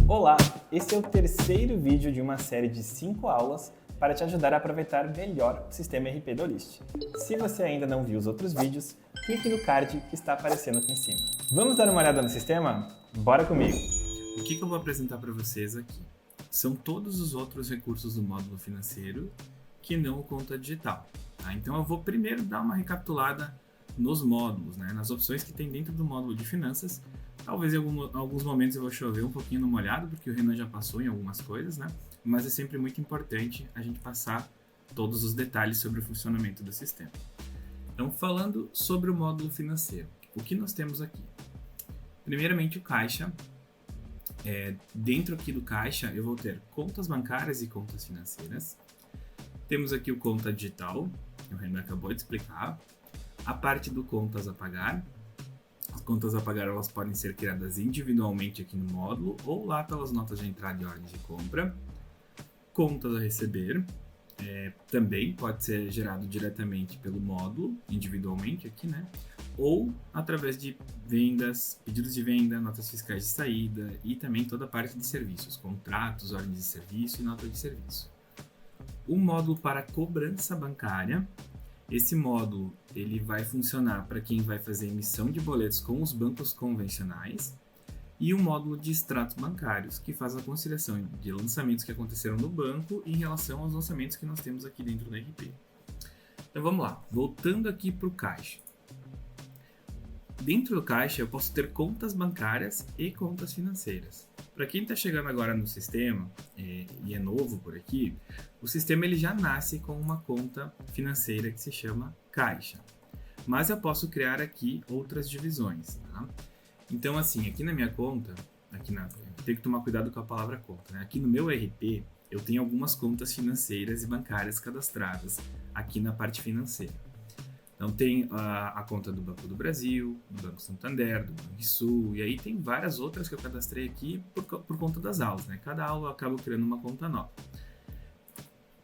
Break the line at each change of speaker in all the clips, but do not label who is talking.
Olá, esse é o terceiro vídeo de uma série de 5 aulas para te ajudar a aproveitar melhor o sistema RP do Olist. Se você ainda não viu os outros vídeos, clique no card que está aparecendo aqui em cima. Vamos dar uma olhada no sistema? Bora comigo!
O que eu vou apresentar para vocês aqui? São todos os outros recursos do módulo financeiro que não o conta digital. Tá? Então eu vou primeiro dar uma recapitulada nos módulos, nas opções que tem dentro do módulo de finanças. Talvez em alguns momentos eu vou chover um pouquinho no molhado, porque o Renan já passou em algumas coisas, mas é sempre muito importante a gente passar todos os detalhes sobre o funcionamento do sistema. Então, falando sobre o módulo financeiro, o que nós temos aqui? Primeiramente, o caixa. Dentro aqui do caixa, eu vou ter contas bancárias e contas financeiras. Temos aqui o conta digital, que o Renan acabou de explicar. A parte do contas a pagar. As contas a pagar elas podem ser criadas individualmente aqui no módulo ou lá pelas notas de entrada e ordem de compra. Contas a receber também pode ser gerado diretamente pelo módulo, individualmente aqui, ou através de vendas, pedidos de venda, notas fiscais de saída e também toda a parte de serviços, contratos, ordens de serviço e nota de serviço. O módulo para cobrança bancária. Esse módulo ele vai funcionar para quem vai fazer emissão de boletos com os bancos convencionais e o módulo de extratos bancários, que faz a conciliação de lançamentos que aconteceram no banco em relação aos lançamentos que nós temos aqui dentro do RP. Então vamos lá, voltando aqui para o caixa. Dentro do caixa eu posso ter contas bancárias e contas financeiras. Para quem está chegando agora no sistema e é novo por aqui, o sistema ele já nasce com uma conta financeira que se chama caixa. Mas eu posso criar aqui outras divisões. Tá? Então assim, aqui na minha conta, tem que tomar cuidado com a palavra conta. Aqui no meu RP eu tenho algumas contas financeiras e bancárias cadastradas aqui na parte financeira. Então tem a conta do Banco do Brasil, do Banco Santander, do Banrisul, e aí tem várias outras que eu cadastrei aqui por conta das aulas. Cada aula eu acabo criando uma conta nova.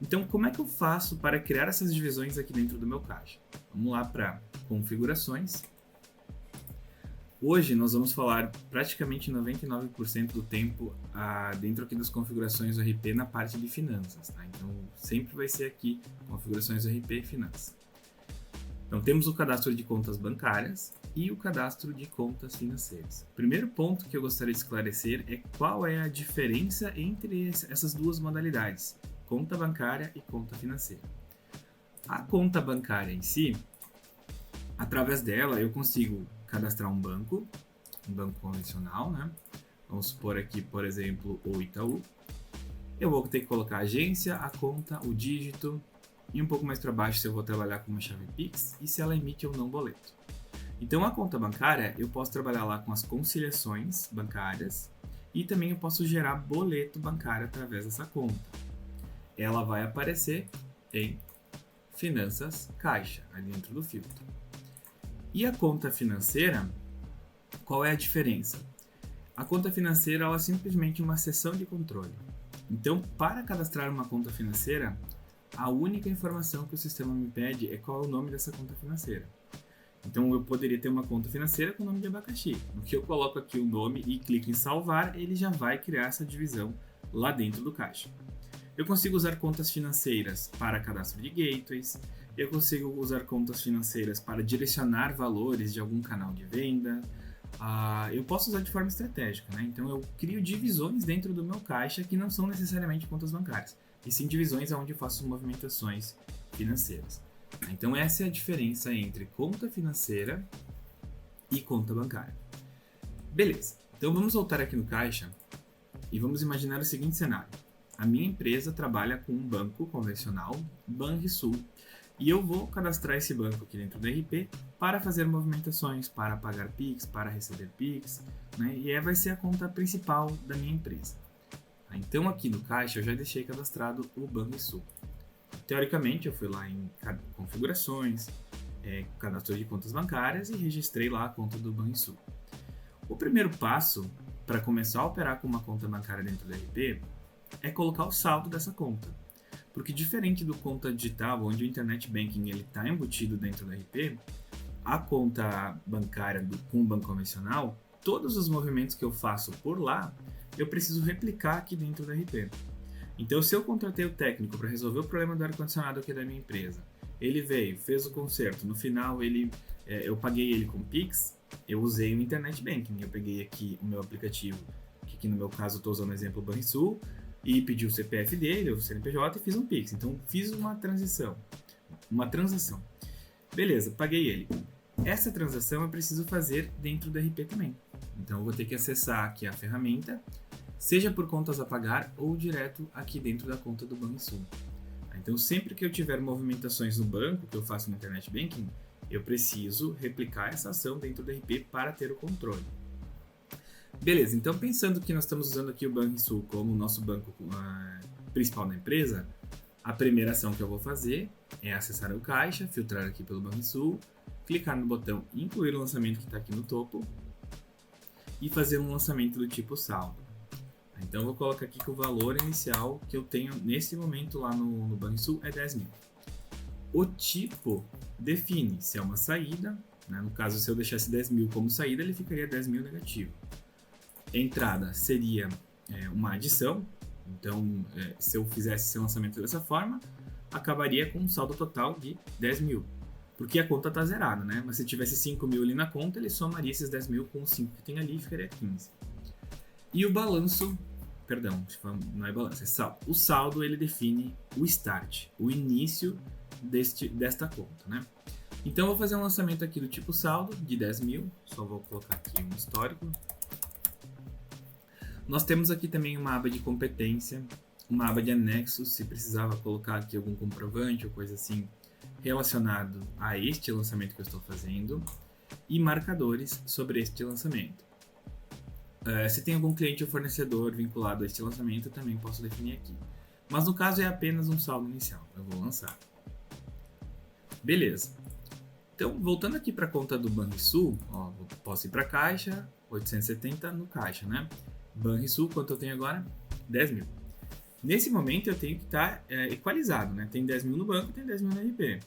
Então como é que eu faço para criar essas divisões aqui dentro do meu caixa? Vamos lá para configurações. Hoje nós vamos falar praticamente 99% do tempo dentro aqui das configurações do RP na parte de finanças. Tá? Então sempre vai ser aqui configurações do RP e finanças. Então temos o cadastro de contas bancárias e o cadastro de contas financeiras. O primeiro ponto que eu gostaria de esclarecer é qual é a diferença entre essas duas modalidades, conta bancária e conta financeira. A conta bancária em si, através dela eu consigo cadastrar um banco convencional, Vamos supor aqui, por exemplo, o Itaú. Eu vou ter que colocar a agência, a conta, o dígito, e um pouco mais para baixo se eu vou trabalhar com uma chave Pix e se ela emite ou não boleto. Então a conta bancária eu posso trabalhar lá com as conciliações bancárias e também eu posso gerar boleto bancário através dessa conta. Ela vai aparecer em finanças caixa, ali dentro do filtro. E a conta financeira, qual é a diferença? A conta financeira ela é simplesmente uma seção de controle. Então para cadastrar uma conta financeira, a única informação que o sistema me pede é qual é o nome dessa conta financeira. Então eu poderia ter uma conta financeira com o nome de abacaxi. No que eu coloco aqui o nome e clico em salvar, ele já vai criar essa divisão lá dentro do caixa. Eu consigo usar contas financeiras para cadastro de gateways, eu consigo usar contas financeiras para direcionar valores de algum canal de venda, eu posso usar de forma estratégica, Então eu crio divisões dentro do meu caixa que não são necessariamente contas bancárias, e sim divisões onde eu faço movimentações financeiras. Então essa é a diferença entre conta financeira e conta bancária. Beleza, então vamos voltar aqui no caixa e vamos imaginar o seguinte cenário. A minha empresa trabalha com um banco convencional, Banrisul, e eu vou cadastrar esse banco aqui dentro do RP para fazer movimentações, para pagar Pix, para receber Pix, e vai ser a conta principal da minha empresa. Então aqui no caixa eu já deixei cadastrado o Banrisul. Teoricamente eu fui lá em configurações, cadastro de contas bancárias e registrei lá a conta do Banrisul. O primeiro passo para começar a operar com uma conta bancária dentro do RP é colocar o saldo dessa conta. Porque diferente do conta digital, onde o Internet Banking está embutido dentro do RP, a conta bancária com o banco convencional, todos os movimentos que eu faço por lá, eu preciso replicar aqui dentro da RP. Então, se eu contratei o técnico para resolver o problema do ar-condicionado aqui da minha empresa, ele veio, fez o conserto, no final eu paguei ele com Pix, eu usei o Internet Banking. Eu peguei aqui o meu aplicativo, que aqui no meu caso eu estou usando o exemplo do Banrisul, e pedi o CPF dele, o CNPJ, e fiz um Pix. Então, fiz uma transação. Beleza, paguei ele. Essa transação eu preciso fazer dentro do RP também. Então, eu vou ter que acessar aqui a ferramenta, seja por contas a pagar ou direto aqui dentro da conta do Banrisul. Então, sempre que eu tiver movimentações no banco, que eu faço no Internet Banking, eu preciso replicar essa ação dentro do RP para ter o controle. Beleza, então pensando que nós estamos usando aqui o Banrisul como o nosso banco principal da empresa, a primeira ação que eu vou fazer é acessar o caixa, filtrar aqui pelo Banrisul, clicar no botão incluir o lançamento que está aqui no topo e fazer um lançamento do tipo saldo. Então eu vou colocar aqui que o valor inicial que eu tenho nesse momento lá no Banrisul é 10 mil. O tipo define se é uma saída, né? No caso, se eu deixasse 10 mil como saída, ele ficaria 10 mil negativo. Entrada seria uma adição, então se eu fizesse esse lançamento dessa forma, acabaria com um saldo total de 10 mil, porque a conta está zerada, né? Mas se tivesse 5 mil ali na conta, ele somaria esses 10 mil com os 5 que tem ali e ficaria 15. E o balanço, perdão, não é balanço, é saldo. O saldo ele define o start, o início desta conta, né? Então eu vou fazer um lançamento aqui do tipo saldo de 10 mil, só vou colocar aqui um histórico. Nós temos aqui também uma aba de competência, uma aba de anexos, se precisava colocar aqui algum comprovante ou coisa assim relacionado a este lançamento que eu estou fazendo, e marcadores sobre este lançamento. Se tem algum cliente ou fornecedor vinculado a este lançamento, eu também posso definir aqui. Mas no caso é apenas um saldo inicial, eu vou lançar. Beleza. Então, voltando aqui para a conta do Banrisul, posso ir para a caixa, 870 no caixa, né? Banrisul, quanto eu tenho agora? 10 mil. Nesse momento eu tenho que estar equalizado, né? Tem 10 mil no banco, tem 10 mil no RP.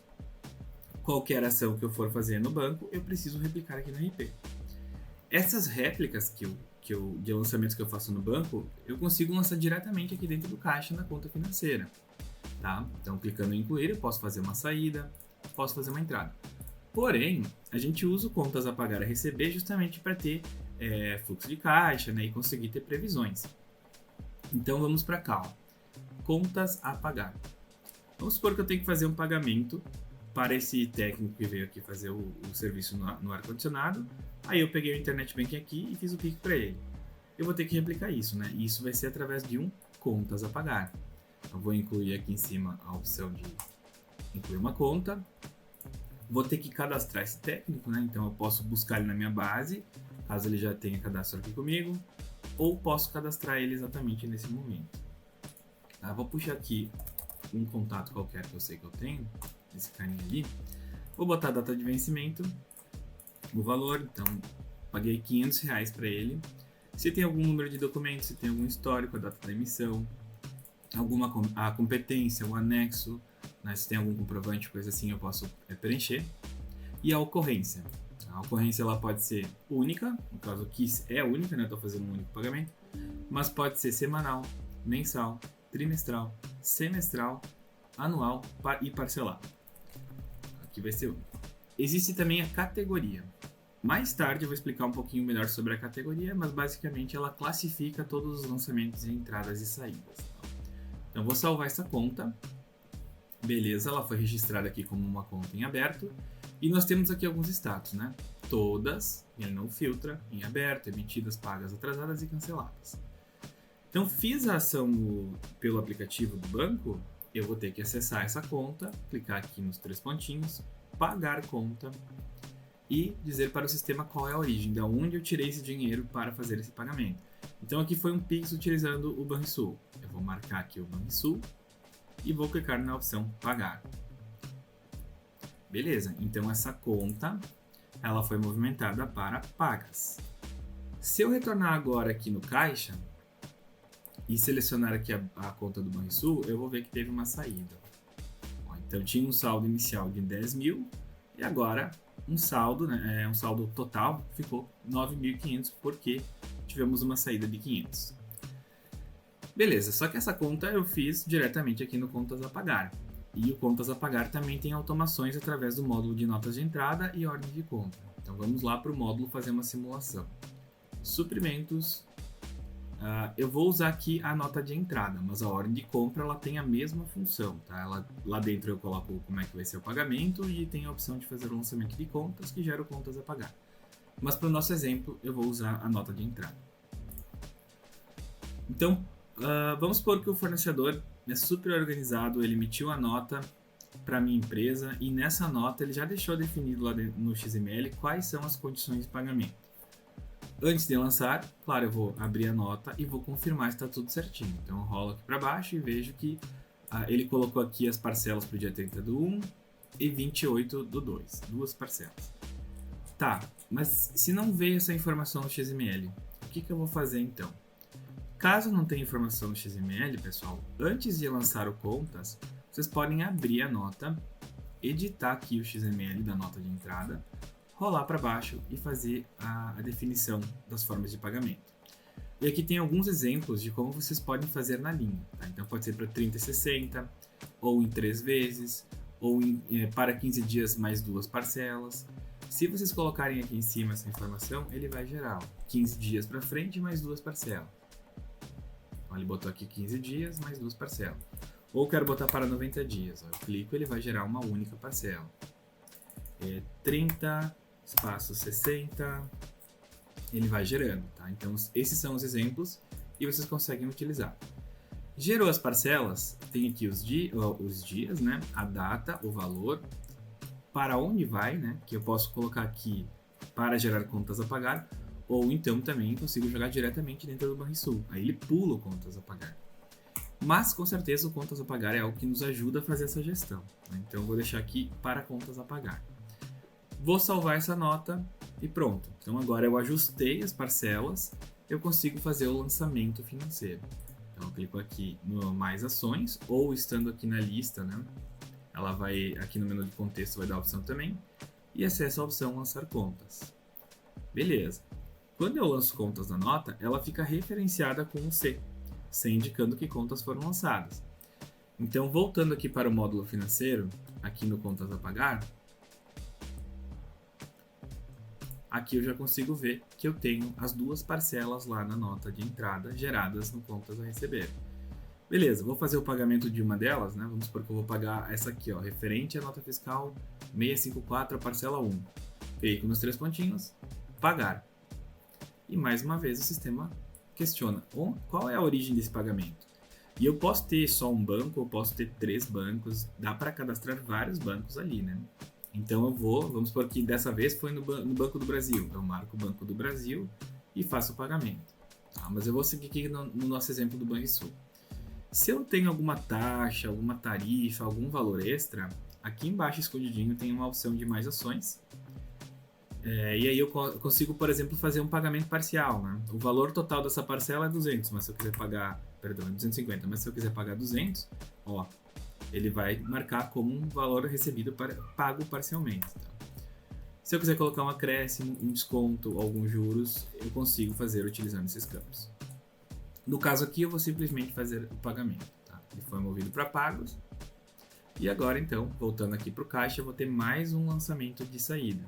Qualquer ação que eu for fazer no banco, eu preciso replicar aqui no RP. Essas réplicas de lançamentos que eu faço no banco, eu consigo lançar diretamente aqui dentro do caixa na conta financeira. Tá? Então, clicando em incluir, eu posso fazer uma saída, posso fazer uma entrada. Porém, a gente usa contas a pagar e a receber justamente para ter fluxo de caixa, né, e conseguir ter previsões. Então, vamos para cá. Contas a pagar. Vamos supor que eu tenho que fazer um pagamento para esse técnico que veio aqui fazer o serviço no ar-condicionado. Aí eu peguei o Internet Banking aqui e fiz o Pix para ele. Eu vou ter que replicar isso, né? E isso vai ser através de um contas a pagar. Eu vou incluir aqui em cima a opção de incluir uma conta. Vou ter que cadastrar esse técnico, né? Então eu posso buscar ele na minha base, caso ele já tenha cadastro aqui comigo, ou posso cadastrar ele exatamente nesse momento. Tá? Vou puxar aqui um contato qualquer que eu sei que eu tenho, esse carinha ali. Vou botar a data de vencimento, o valor, então paguei R$500 para ele. Se tem algum número de documentos, se tem algum histórico, a data da emissão, a competência, o anexo, né, se tem algum comprovante, coisa assim, eu posso preencher. E a ocorrência. A ocorrência ela pode ser única, no caso aqui é única, né, eu estou fazendo um único pagamento, mas pode ser semanal, mensal, trimestral, semestral, anual e parcelado. Aqui vai ser único. Existe também a categoria. Mais tarde eu vou explicar um pouquinho melhor sobre a categoria, mas basicamente ela classifica todos os lançamentos de entradas e saídas. Então vou salvar essa conta. Beleza, ela foi registrada aqui como uma conta em aberto. E nós temos aqui alguns status, né? Todas, ele não filtra, em aberto, emitidas, pagas, atrasadas e canceladas. Então fiz a ação pelo aplicativo do banco, eu vou ter que acessar essa conta, clicar aqui nos 3 pontinhos, pagar conta e dizer para o sistema qual é a origem, de onde eu tirei esse dinheiro para fazer esse pagamento. Então aqui foi um Pix utilizando o Banrisul. Eu vou marcar aqui o Banrisul e vou clicar na opção pagar. Beleza, então essa conta ela foi movimentada para pagas. Se eu retornar agora aqui no caixa e selecionar aqui a conta do Banrisul, eu vou ver que teve uma saída. Então tinha um saldo inicial de 10 mil e agora um saldo, né, um saldo total ficou 9.500 porque tivemos uma saída de 500. Beleza, só que essa conta eu fiz diretamente aqui no Contas a Pagar. E o Contas a Pagar também tem automações através do módulo de notas de entrada e ordem de compra. Então vamos lá para o módulo fazer uma simulação. Suprimentos. Eu vou usar aqui a nota de entrada, mas a ordem de compra ela tem a mesma função. Tá? Lá dentro eu coloco como é que vai ser o pagamento e tem a opção de fazer o lançamento de contas que gera o Contas a Pagar. Mas para o nosso exemplo eu vou usar a nota de entrada. Então, vamos supor que o fornecedor é super organizado, ele emitiu a nota para a minha empresa e nessa nota ele já deixou definido lá no XML quais são as condições de pagamento. Antes de lançar, claro, eu vou abrir a nota e vou confirmar se está tudo certinho. Então eu rolo aqui para baixo e vejo que ele colocou aqui as parcelas para o dia 30 do 1 e 28 do 2, duas parcelas. Tá, mas se não veio essa informação no XML, o que eu vou fazer então? Caso não tenha informação no XML, pessoal, antes de lançar o Contas, vocês podem abrir a nota, editar aqui o XML da nota de entrada, rolar para baixo e fazer a definição das formas de pagamento. E aqui tem alguns exemplos de como vocês podem fazer na linha. Tá? Então pode ser para 30 e 60, ou em 3 vezes, ou para 15 dias mais 2 parcelas. Se vocês colocarem aqui em cima essa informação, ele vai gerar 15 dias para frente mais 2 parcelas. Então, ele botou aqui 15 dias mais 2 parcelas. Ou quero botar para 90 dias. Eu clico, ele vai gerar uma única parcela. 30, espaço 60, ele vai gerando. Tá? Então, esses são os exemplos e vocês conseguem utilizar. Gerou as parcelas, tem aqui os dias, né? A data, o valor, para onde vai, né? Que eu posso colocar aqui para gerar contas a pagar. Ou então também consigo jogar diretamente dentro do Banrisul. Aí ele pula o Contas a Pagar. Mas com certeza o Contas a Pagar é algo que nos ajuda a fazer essa gestão. Né? Então eu vou deixar aqui para Contas a Pagar. Vou salvar essa nota e pronto. Então agora eu ajustei as parcelas, eu consigo fazer o lançamento financeiro. Então eu clico aqui no Mais Ações ou estando aqui na lista, né? Ela vai aqui no menu de contexto vai dar a opção também e acesso a opção Lançar Contas. Beleza. Quando eu lanço contas na nota, ela fica referenciada com um C indicando que contas foram lançadas. Então, voltando aqui para o módulo financeiro, aqui no Contas a Pagar, aqui eu já consigo ver que eu tenho as 2 parcelas lá na nota de entrada geradas no Contas a Receber. Beleza, vou fazer o pagamento de uma delas, né? Vamos supor que eu vou pagar essa aqui, ó, referente à nota fiscal 654, a parcela 1. Clico nos 3 pontinhos, pagar. E mais uma vez o sistema questiona qual é a origem desse pagamento. E eu posso ter só um banco, eu posso ter 3 bancos, dá para cadastrar vários bancos ali, né? Então vamos supor que dessa vez foi no Banco do Brasil. Eu marco o Banco do Brasil e faço o pagamento. Tá? Mas eu vou seguir aqui no nosso exemplo do Banrisul. Se eu tenho alguma taxa, alguma tarifa, algum valor extra, aqui embaixo escondidinho tem uma opção de Mais Ações. E aí eu consigo, por exemplo, fazer um pagamento parcial, né? O valor total dessa parcela é 200, mas se eu quiser pagar, perdão, é 250, mas se eu quiser pagar 200, ó, ele vai marcar como um valor recebido pago parcialmente. Tá? Se eu quiser colocar um acréscimo, um desconto, alguns juros, eu consigo fazer utilizando esses campos. No caso aqui, eu vou simplesmente fazer o pagamento. Tá? Ele foi movido para pagos. E agora, então, voltando aqui para o caixa, eu vou ter mais um lançamento de saída.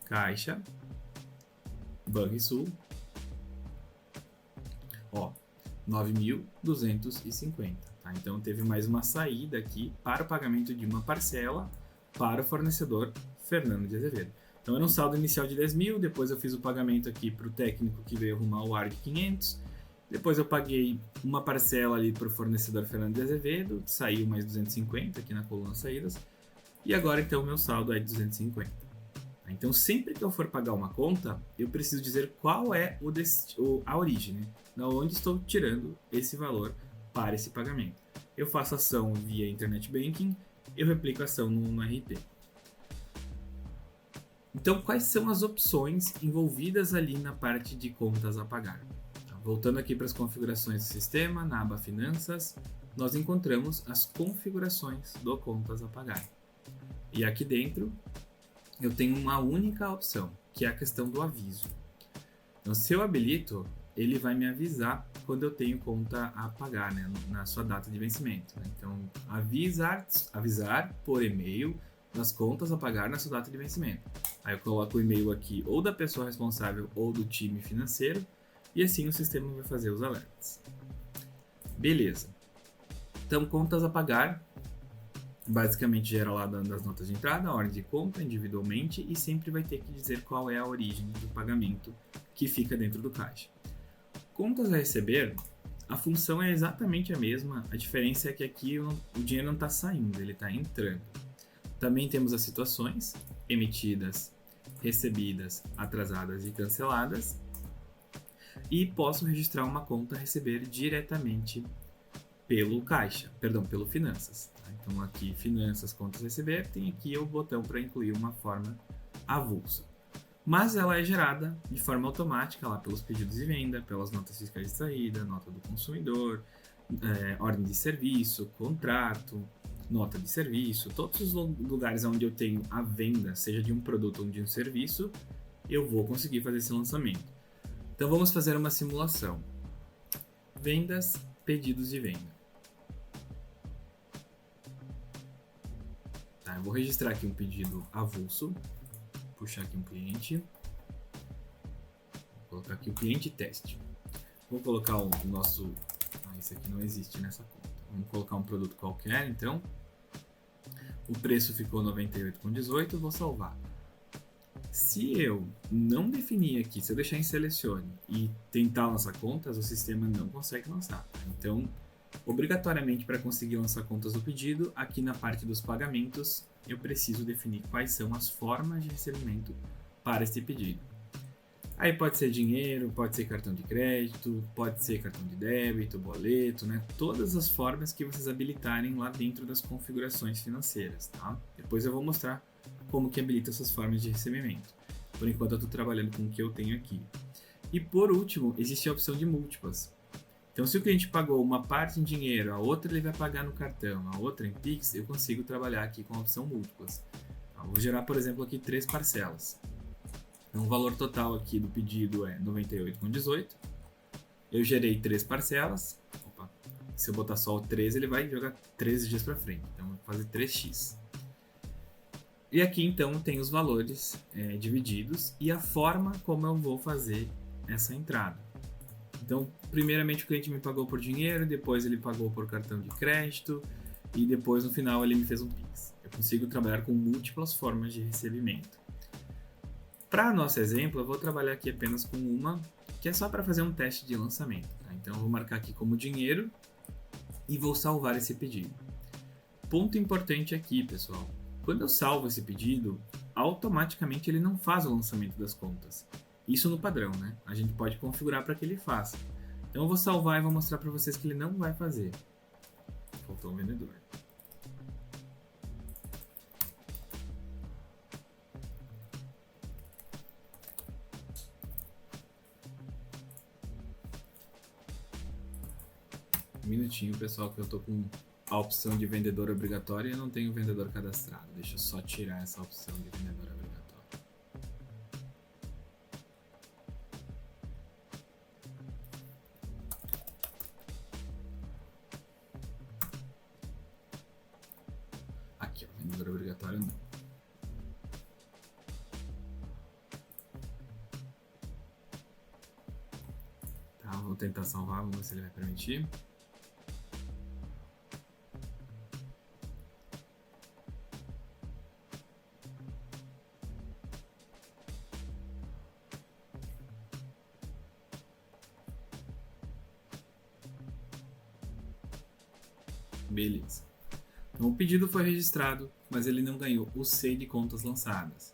Caixa, Banrisul, ó, 9.250, tá? Então teve mais uma saída aqui para o pagamento de uma parcela para o fornecedor Fernando de Azevedo. Então era um saldo inicial de 10 mil, depois eu fiz o pagamento aqui para o técnico que veio arrumar o ar de 500, depois eu paguei uma parcela ali para o fornecedor Fernando de Azevedo, saiu mais 250 aqui na coluna saídas, e agora então o meu saldo é de 250. Então, sempre que eu for pagar uma conta, eu preciso dizer qual é a origem, né? Da onde estou tirando esse valor para esse pagamento. Eu faço ação via Internet Banking, eu replico a ação no RP. Então, quais são as opções envolvidas ali na parte de contas a pagar? Voltando aqui para as configurações do sistema, na aba Finanças, nós encontramos as configurações do Contas a Pagar. E aqui dentro, eu tenho uma única opção, que é a questão do aviso. Então, se eu habilito, ele vai me avisar quando eu tenho conta a pagar, né, na sua data de vencimento. Né? Então, avisar por e-mail das contas a pagar na sua data de vencimento. Aí eu coloco o e-mail aqui ou da pessoa responsável ou do time financeiro e assim o sistema vai fazer os alertas. Beleza. Então, contas a pagar, basicamente gera lá das notas de entrada, a ordem de compra individualmente e sempre vai ter que dizer qual é a origem do pagamento que fica dentro do caixa. Contas a receber, a função é exatamente a mesma, a diferença é que aqui o dinheiro não está saindo, ele está entrando. Também temos as situações emitidas, recebidas, atrasadas e canceladas. E posso registrar uma conta a receber diretamente pelo caixa, pelo finanças. Tá? Então aqui finanças, contas a receber, tem aqui o botão para incluir uma forma avulsa. Mas ela é gerada de forma automática lá pelos pedidos de venda, pelas notas fiscais de saída, nota do consumidor, ordem de serviço, contrato, nota de serviço, todos os lugares onde eu tenho a venda, seja de um produto ou de um serviço, eu vou conseguir fazer esse lançamento. Então vamos fazer uma simulação. Vendas, pedidos de venda. Tá, eu vou registrar aqui um pedido avulso. Puxar aqui um cliente. Vou colocar aqui o cliente teste. Vou colocar o nosso... esse aqui não existe nessa conta. Vamos colocar um produto qualquer, então. O preço ficou R$ 98,18. Vou salvar. Se eu não definir aqui, se eu deixar em selecione e tentar lançar contas, o sistema não consegue lançar. Então, obrigatoriamente para conseguir lançar contas do pedido, aqui na parte dos pagamentos, eu preciso definir quais são as formas de recebimento para este pedido. Aí pode ser dinheiro, pode ser cartão de crédito, pode ser cartão de débito, boleto, né? Todas as formas que vocês habilitarem lá dentro das configurações financeiras, tá? Depois eu vou mostrar como que habilita essas formas de recebimento. Por enquanto eu estou trabalhando com o que eu tenho aqui. E por último, existe a opção de múltiplas. Então se o cliente pagou uma parte em dinheiro, a outra ele vai pagar no cartão, a outra em Pix, eu consigo trabalhar aqui com a opção múltiplas. Eu vou gerar, por exemplo, aqui 3 parcelas. Então o valor total aqui do pedido é R$ 98,18. Eu gerei 3 parcelas. Opa, se eu botar só o 13, ele vai jogar 13 dias para frente. Então eu vou fazer 3x. E aqui então tem os valores divididos e a forma como eu vou fazer essa entrada. Então, primeiramente o cliente me pagou por dinheiro, depois ele pagou por cartão de crédito e depois no final ele me fez um Pix. Eu consigo trabalhar com múltiplas formas de recebimento. Para nosso exemplo, eu vou trabalhar aqui apenas com uma, que é só para fazer um teste de lançamento. Tá? Então, eu vou marcar aqui como dinheiro e vou salvar esse pedido. Ponto importante aqui, pessoal. Quando eu salvo esse pedido, automaticamente ele não faz o lançamento das contas. Isso no padrão, né? A gente pode configurar para que ele faça. Então eu vou salvar e vou mostrar para vocês que ele não vai fazer. Faltou um vendedor. Um minutinho, pessoal, que eu tô com a opção de vendedor obrigatório e eu não tenho vendedor cadastrado. Deixa eu só tirar essa opção de vendedor obrigatório. Aqui, ó, vendedor obrigatório não. Tá, vou tentar salvar, vamos ver se ele vai permitir. Beleza. Então o pedido foi registrado, mas ele não ganhou o C de contas lançadas.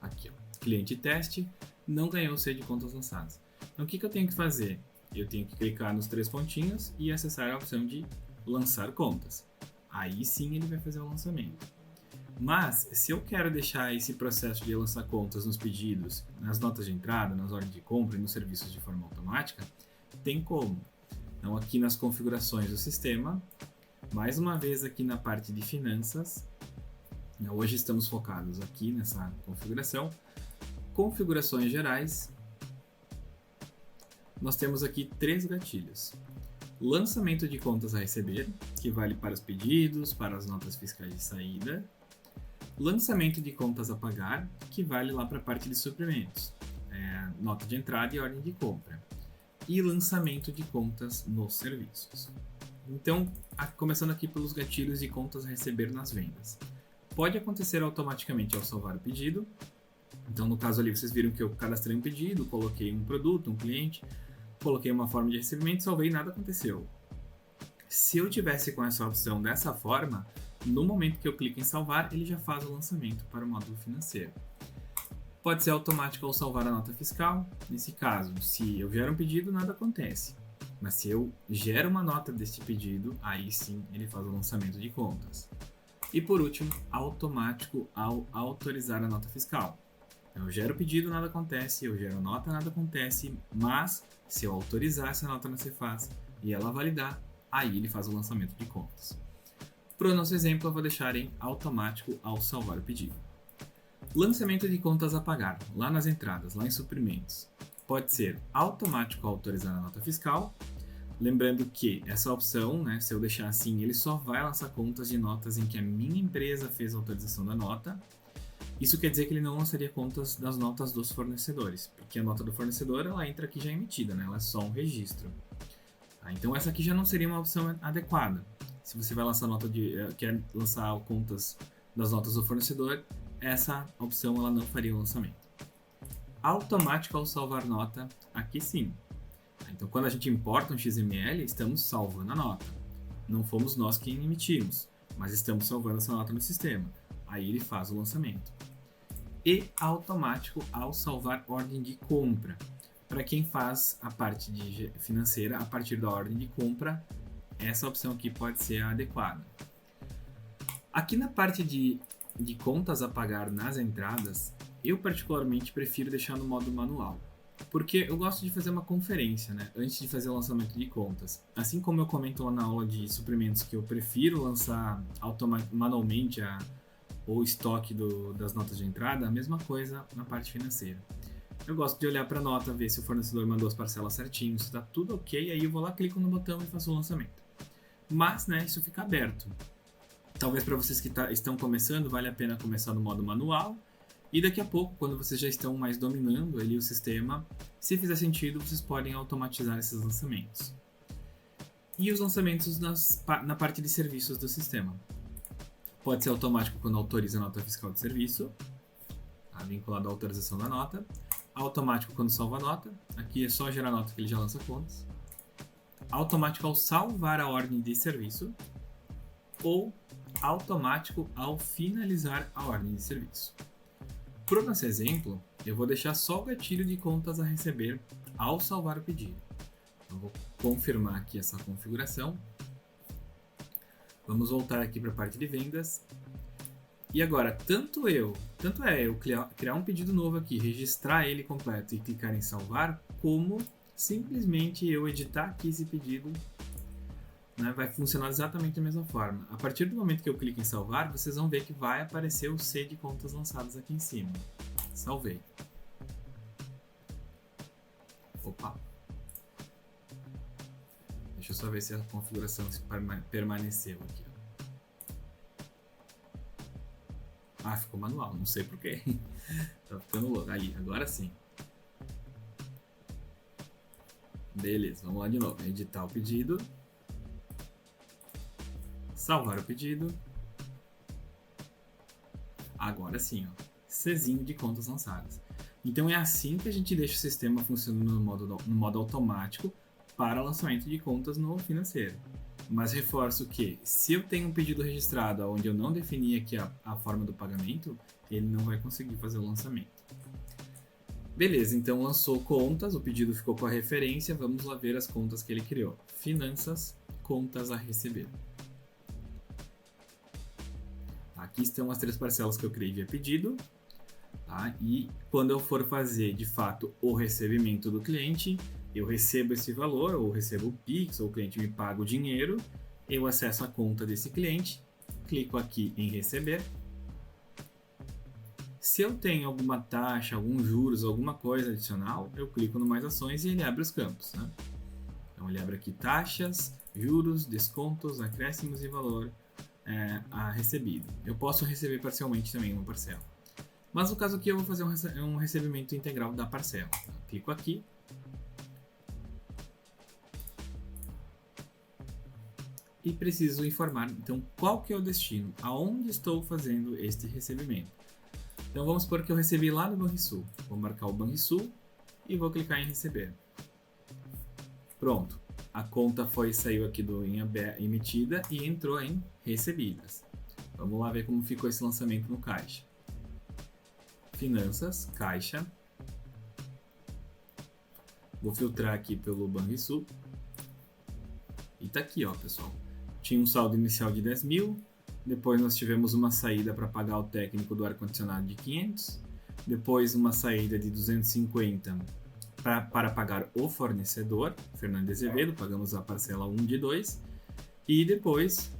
Aqui, ó, cliente teste, não ganhou o C de contas lançadas. Então o que eu tenho que fazer? Eu tenho que clicar nos 3 pontinhos e acessar a opção de lançar contas. Aí sim ele vai fazer o lançamento. Mas se eu quero deixar esse processo de lançar contas nos pedidos, nas notas de entrada, nas ordens de compra e nos serviços de forma automática, tem como. Então aqui nas configurações do sistema, Mais uma vez aqui na parte de finanças, hoje estamos focados aqui nessa configuração. Configurações gerais, nós temos aqui 3 gatilhos. Lançamento de contas a receber, que vale para os pedidos, para as notas fiscais de saída. Lançamento de contas a pagar, que vale lá para a parte de suprimentos, nota de entrada e ordem de compra. E lançamento de contas nos serviços. Então, começando aqui pelos gatilhos de contas a receber nas vendas. Pode acontecer automaticamente ao salvar o pedido. Então, no caso ali, vocês viram que eu cadastrei um pedido, coloquei um produto, um cliente, coloquei uma forma de recebimento, salvei e nada aconteceu. Se eu tivesse com essa opção dessa forma, no momento que eu clico em salvar, ele já faz o lançamento para o módulo financeiro. Pode ser automático ao salvar a nota fiscal. Nesse caso, se eu gero um pedido, nada acontece. Mas se eu gero uma nota deste pedido, aí sim ele faz o lançamento de contas. E por último, automático ao autorizar a nota fiscal. Eu gero o pedido, nada acontece, eu gero a nota, nada acontece, mas se eu autorizar essa nota na Cefaz e ela validar, aí ele faz o lançamento de contas. Para o nosso exemplo, eu vou deixar em automático ao salvar o pedido. Lançamento de contas a pagar, lá nas entradas, lá em suprimentos. Pode ser automático ao autorizar a nota fiscal, lembrando que essa opção, se eu deixar assim, ele só vai lançar contas de notas em que a minha empresa fez a autorização da nota. Isso quer dizer que ele não lançaria contas das notas dos fornecedores, porque a nota do fornecedor ela entra aqui já emitida, ela é só um registro. Então essa aqui já não seria uma opção adequada. Se você vai lançar quer lançar contas das notas do fornecedor, essa opção ela não faria o lançamento. Automático ao salvar nota, aqui sim. Então quando a gente importa um XML, estamos salvando a nota. Não fomos nós quem emitimos, mas estamos salvando essa nota no sistema. Aí ele faz o lançamento. E automático ao salvar ordem de compra. Para quem faz a parte financeira a partir da ordem de compra, essa opção aqui pode ser a adequada. Aqui na parte de contas a pagar nas entradas, eu particularmente prefiro deixar no modo manual. Porque eu gosto de fazer uma conferência, antes de fazer o lançamento de contas. Assim como eu comento lá na aula de suprimentos que eu prefiro lançar manualmente o estoque das notas de entrada, a mesma coisa na parte financeira. Eu gosto de olhar para a nota, ver se o fornecedor mandou as parcelas certinho, se está tudo ok, aí eu vou lá, clico no botão e faço o lançamento. Mas, isso fica aberto. Talvez para vocês que estão começando, vale a pena começar no modo manual, e daqui a pouco, quando vocês já estão mais dominando ali o sistema, se fizer sentido, vocês podem automatizar esses lançamentos. E os lançamentos na parte de serviços do sistema. Pode ser automático quando autoriza a nota fiscal de serviço, vinculado à autorização da nota. Automático quando salva a nota, aqui é só gerar a nota que ele já lança contas. Automático ao salvar a ordem de serviço. Ou automático ao finalizar a ordem de serviço. Para o nosso exemplo, eu vou deixar só o gatilho de contas a receber ao salvar o pedido. Então, vou confirmar aqui essa configuração. Vamos voltar aqui para a parte de vendas. E agora, tanto eu criar um pedido novo aqui, registrar ele completo e clicar em salvar, como simplesmente eu editar aqui esse pedido, vai funcionar exatamente da mesma forma. A partir do momento que eu clico em salvar, vocês vão ver que vai aparecer o C de contas lançadas aqui em cima. Salvei. Opa! Deixa eu só ver se a configuração permaneceu aqui. Ficou manual, não sei porquê. Tá ficando louco. Aí, agora sim. Beleza, vamos lá de novo. Editar o pedido. Salvar o pedido. Agora sim, Czinho de contas lançadas. Então é assim que a gente deixa o sistema funcionando no modo automático para lançamento de contas no financeiro. Mas reforço que, se eu tenho um pedido registrado onde eu não defini aqui a forma do pagamento, ele não vai conseguir fazer o lançamento. Beleza, então lançou contas, o pedido ficou com a referência, vamos lá ver as contas que ele criou. Finanças, contas a receber. Aqui estão as 3 parcelas que eu criei via pedido. E quando eu for fazer, de fato, o recebimento do cliente, eu recebo esse valor, ou recebo o Pix, ou o cliente me paga o dinheiro, eu acesso a conta desse cliente, clico aqui em receber. Se eu tenho alguma taxa, alguns juros, alguma coisa adicional, eu clico no mais ações e ele abre os campos, né? Então ele abre aqui taxas, juros, descontos, acréscimos e valor a recebido. Eu posso receber parcialmente também uma parcela. Mas no caso aqui eu vou fazer um recebimento integral da parcela. Então, clico aqui. E preciso informar, então, qual que é o destino, aonde estou fazendo este recebimento. Então, vamos supor que eu recebi lá no Banrisul. Vou marcar o Banrisul e vou clicar em receber. Pronto, a conta saiu aqui do emitida e entrou em recebidas. Vamos lá ver como ficou esse lançamento no caixa. Finanças, caixa. Vou filtrar aqui pelo Banrisul. E tá aqui, ó, pessoal. Tinha um saldo inicial de 10 mil, depois nós tivemos uma saída para pagar o técnico do ar-condicionado de 500, depois uma saída de 250 para pagar o fornecedor, Fernando Azevedo, pagamos a parcela 1 de 2, e depois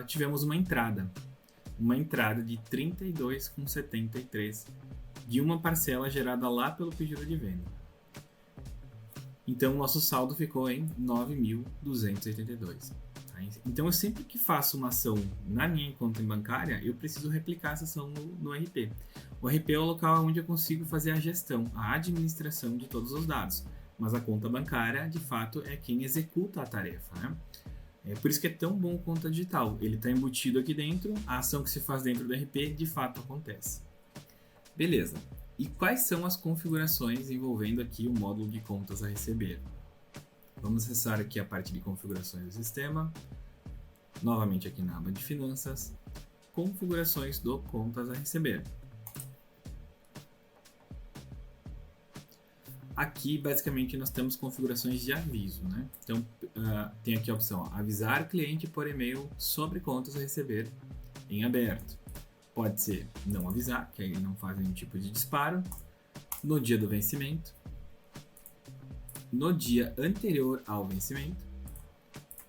tivemos uma entrada de 32,73 de uma parcela gerada lá pelo pedido de venda. Então, o nosso saldo ficou em 9.282. Então, eu sempre que faço uma ação na minha conta bancária, eu preciso replicar essa ação no RP. O RP é o local onde eu consigo fazer a gestão, a administração de todos os dados. Mas a conta bancária, de fato, é quem executa a tarefa, né? É por isso que é tão bom o conta digital. Ele está embutido aqui dentro, a ação que se faz dentro do RP, de fato, acontece. Beleza. E quais são as configurações envolvendo aqui o módulo de contas a receber? Vamos acessar aqui a parte de configurações do sistema, novamente aqui na aba de finanças, configurações do contas a receber. Aqui, basicamente, nós temos configurações de aviso, né? Então, tem aqui a opção, ó, avisar cliente por e-mail sobre contas a receber em aberto. Pode ser não avisar, que aí não faz nenhum tipo de disparo, no dia do vencimento, no dia anterior ao vencimento,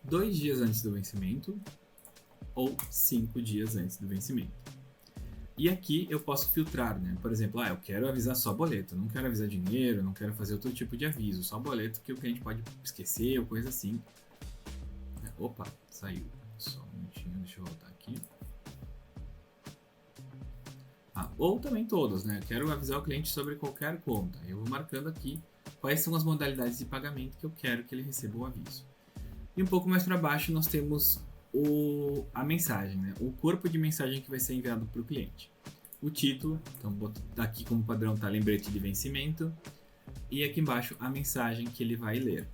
2 dias antes do vencimento ou 5 dias antes do vencimento. E aqui eu posso filtrar, né? Por exemplo, eu quero avisar só boleto, não quero avisar dinheiro, não quero fazer outro tipo de aviso, só boleto que o cliente pode esquecer ou coisa assim. Opa, saiu. Só um minutinho, deixa eu voltar aqui. Ou também todos, né? Eu quero avisar o cliente sobre qualquer conta. Eu vou marcando aqui quais são as modalidades de pagamento que eu quero que ele receba o aviso. E um pouco mais para baixo nós temos a mensagem, né? O corpo de mensagem que vai ser enviado para o cliente. O título, então aqui como padrão está lembrete de vencimento, e aqui embaixo a mensagem que ele vai ler.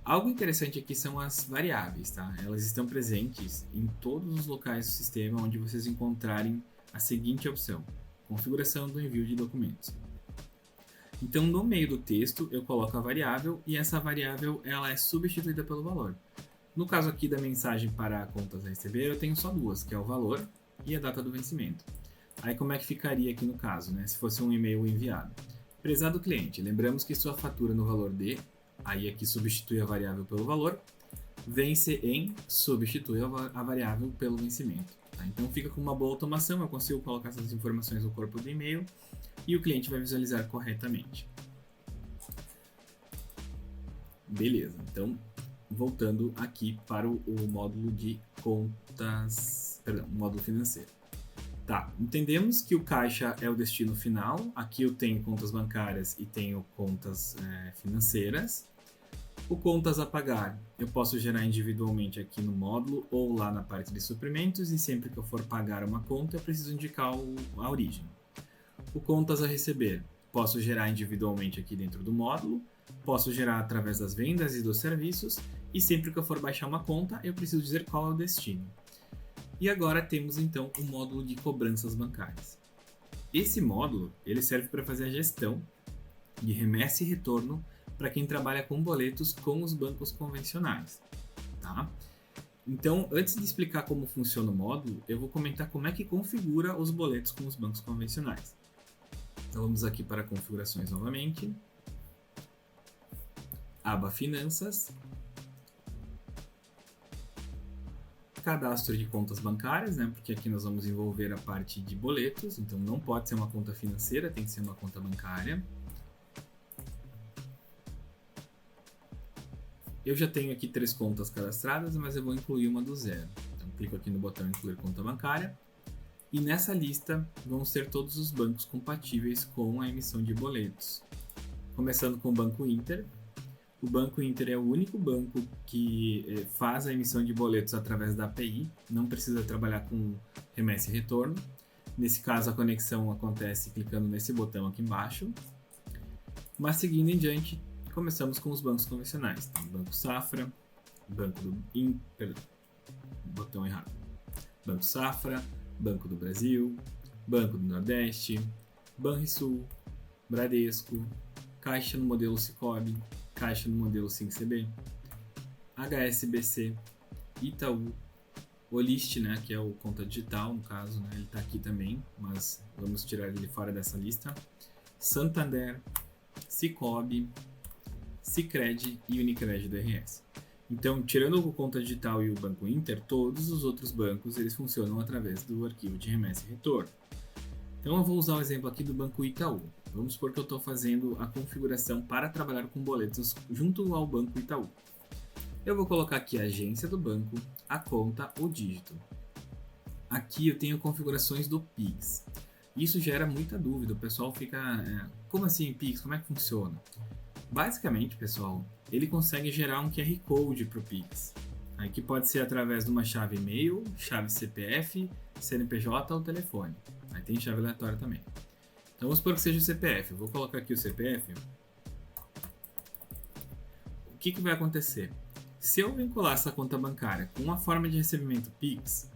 Algo interessante aqui são as variáveis, tá? Elas estão presentes em todos os locais do sistema onde vocês encontrarem a seguinte opção: configuração do envio de documentos. Então, no meio do texto, eu coloco a variável e essa variável ela é substituída pelo valor. No caso aqui da mensagem para contas a receber, eu tenho só duas, que é o valor e a data do vencimento. Aí como é que ficaria aqui no caso, né? Se fosse um e-mail enviado? Prezado cliente, lembramos que sua fatura no valor de, aí aqui substitui a variável pelo valor, vence em, substitui a variável pelo vencimento. Tá? Então fica com uma boa automação, eu consigo colocar essas informações no corpo do e-mail e o cliente vai visualizar corretamente. Beleza, então voltando aqui para o módulo de contas, perdão, módulo financeiro. Tá, entendemos que o caixa é o destino final, aqui eu tenho contas bancárias e tenho contas financeiras. O contas a pagar eu posso gerar individualmente aqui no módulo ou lá na parte de suprimentos, e sempre que eu for pagar uma conta eu preciso indicar a origem. O contas a receber posso gerar individualmente aqui dentro do módulo, posso gerar através das vendas e dos serviços, e sempre que eu for baixar uma conta eu preciso dizer qual é o destino. E agora temos então o módulo de cobranças bancárias. Esse módulo ele serve para fazer a gestão de remessa e retorno para quem trabalha com boletos com os bancos convencionais. Tá? Então, antes de explicar como funciona o módulo, eu vou comentar como é que configura os boletos com os bancos convencionais. Então vamos aqui para configurações novamente. Aba Finanças. cadastro de contas bancárias, né? Porque aqui nós vamos envolver a parte de boletos, então não pode ser uma conta financeira, tem que ser uma conta bancária. Eu já tenho aqui 3 contas cadastradas, mas eu vou incluir uma do zero. Então clico aqui no botão incluir conta bancária. E nessa lista vão ser todos os bancos compatíveis com a emissão de boletos. Começando com o Banco Inter. O Banco Inter é o único banco que faz a emissão de boletos através da API, não precisa trabalhar com remessa e retorno. Nesse caso, a conexão acontece clicando nesse botão aqui embaixo. Mas seguindo em diante, começamos com os bancos convencionais. Então, Banco Safra, Banco do Banco Safra, Banco do Brasil, Banco do Nordeste, Banrisul, Bradesco, Caixa no modelo Sicoob, Caixa no modelo 5CB, HSBC, Itaú, Olist, né, que é o conta digital, no caso, né, ele está aqui também, mas vamos tirar ele fora dessa lista, Santander, Sicoob, Sicredi e Unicred do RS. Então, tirando o conta digital e o Banco Inter, todos os outros bancos eles funcionam através do arquivo de remessa e retorno. Então, eu vou usar o exemplo aqui do Banco Itaú. Vamos supor que eu estou fazendo a configuração para trabalhar com boletos junto ao Banco Itaú. Eu vou colocar aqui a agência do banco, a conta, o dígito. Aqui eu tenho configurações do Pix. Isso gera muita dúvida, o pessoal fica... como assim Pix? Como é que funciona? Basicamente, pessoal, ele consegue gerar um QR Code para o Pix. Aí que pode ser através de uma chave e-mail, chave CPF, CNPJ ou telefone. Aí tem chave aleatória também. Então vamos supor que seja o CPF. Eu vou colocar aqui o CPF. O que vai acontecer? Se eu vincular essa conta bancária com uma forma de recebimento Pix,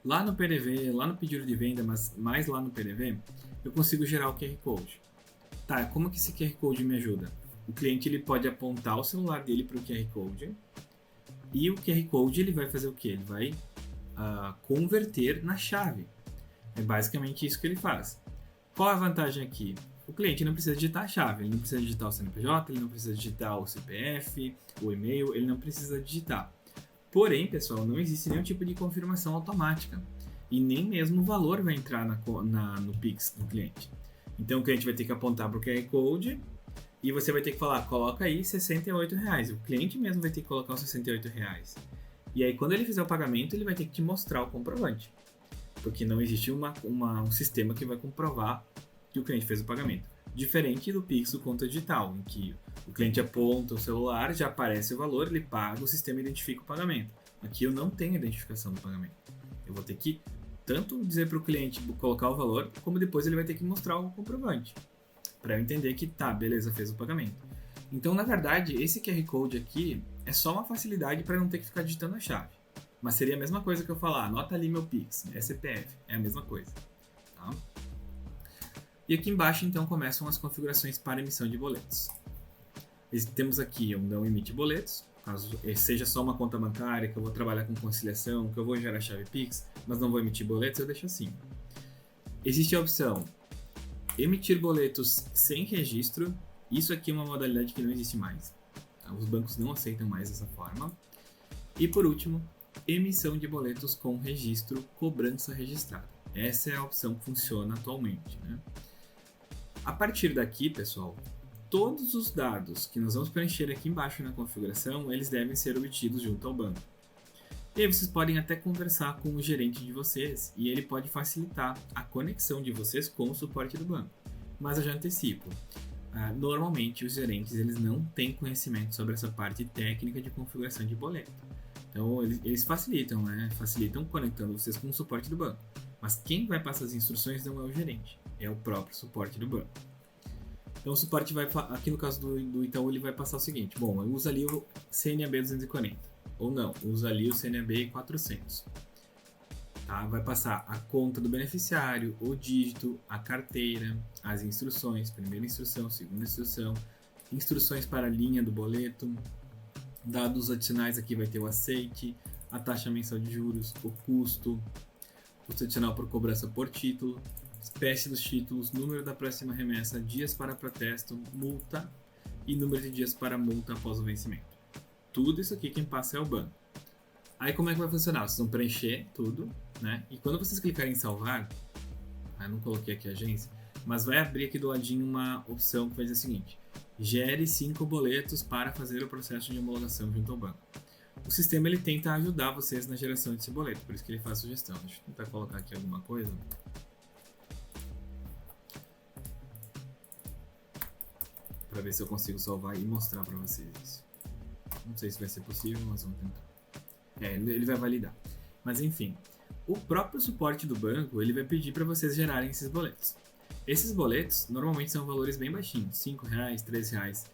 lá no PDV, lá no pedido de venda, mas mais lá no PDV, eu consigo gerar o QR Code. Tá, como que esse QR Code me ajuda? O cliente ele pode apontar o celular dele para o QR Code e o QR Code ele vai fazer o que? Ele vai converter na chave. É basicamente isso que ele faz. Qual a vantagem aqui? O cliente não precisa digitar a chave, ele não precisa digitar o CNPJ, ele não precisa digitar o CPF, o e-mail, ele não precisa digitar. Porém, pessoal, não existe nenhum tipo de confirmação automática e nem mesmo o valor vai entrar no Pix do cliente. Então o cliente vai ter que apontar para o QR Code e você vai ter que falar, coloca aí R$68. O cliente mesmo vai ter que colocar os R$68. E aí quando ele fizer o pagamento, ele vai ter que te mostrar o comprovante. Porque não existe um sistema que vai comprovar que o cliente fez o pagamento. Diferente do Pix do conta digital, em que o cliente aponta o celular, já aparece o valor, ele paga, o sistema identifica o pagamento. Aqui eu não tenho identificação do pagamento. Eu vou ter que tanto dizer para o cliente colocar o valor, como depois ele vai ter que mostrar o comprovante. Para eu entender que tá, beleza, fez o pagamento. Então, na verdade, esse QR Code aqui é só uma facilidade para não ter que ficar digitando a chave. Mas seria a mesma coisa que eu falar, anota ali meu Pix, é CPF, é a mesma coisa. Tá? E aqui embaixo, então, começam as configurações para emissão de boletos. Temos aqui um não emite boletos, caso seja só uma conta bancária, que eu vou trabalhar com conciliação, que eu vou gerar chave Pix, mas não vou emitir boletos, eu deixo assim. Existe a opção emitir boletos sem registro. Isso aqui é uma modalidade que não existe mais. Tá? Os bancos não aceitam mais dessa forma. E por último, emissão de boletos com registro, cobrança registrada. Essa é a opção que funciona atualmente, né? A partir daqui, pessoal, todos os dados que nós vamos preencher aqui embaixo na configuração, eles devem ser obtidos junto ao banco. E aí vocês podem até conversar com o gerente de vocês e ele pode facilitar a conexão de vocês com o suporte do banco. Mas eu já antecipo, normalmente os gerentes eles não têm conhecimento sobre essa parte técnica de configuração de boleto. Então eles facilitam, né? Facilitam conectando vocês com o suporte do banco. Mas quem vai passar as instruções não é o gerente, é o próprio suporte do banco. Então o suporte vai, aqui no caso do Itaú, ele vai passar o seguinte: bom, usa ali o CNAB 240. Ou não, usa ali o CNAB 400. Tá? Vai passar a conta do beneficiário, o dígito, a carteira, as instruções, primeira instrução, segunda instrução, instruções para a linha do boleto, dados adicionais aqui vai ter o aceite, a taxa mensal de juros, o custo adicional por cobrança por título, espécie dos títulos, número da próxima remessa, dias para protesto, multa e número de dias para multa após o vencimento. Tudo isso aqui quem passa é o banco. Aí como é que vai funcionar? Vocês vão preencher tudo, né? E quando vocês clicarem em salvar, eu não coloquei aqui a agência, mas vai abrir aqui do ladinho uma opção que vai dizer o seguinte: gere 5 boletos para fazer o processo de homologação junto ao banco. O sistema ele tenta ajudar vocês na geração desse boleto, por isso que ele faz sugestão. Deixa eu tentar colocar aqui alguma coisa. Para ver se eu consigo salvar e mostrar para vocês isso. Não sei se vai ser possível, mas vamos tentar. Ele vai validar. Mas enfim, o próprio suporte do banco ele vai pedir para vocês gerarem esses boletos. Esses boletos normalmente são valores bem baixinhos, R$5, R$3.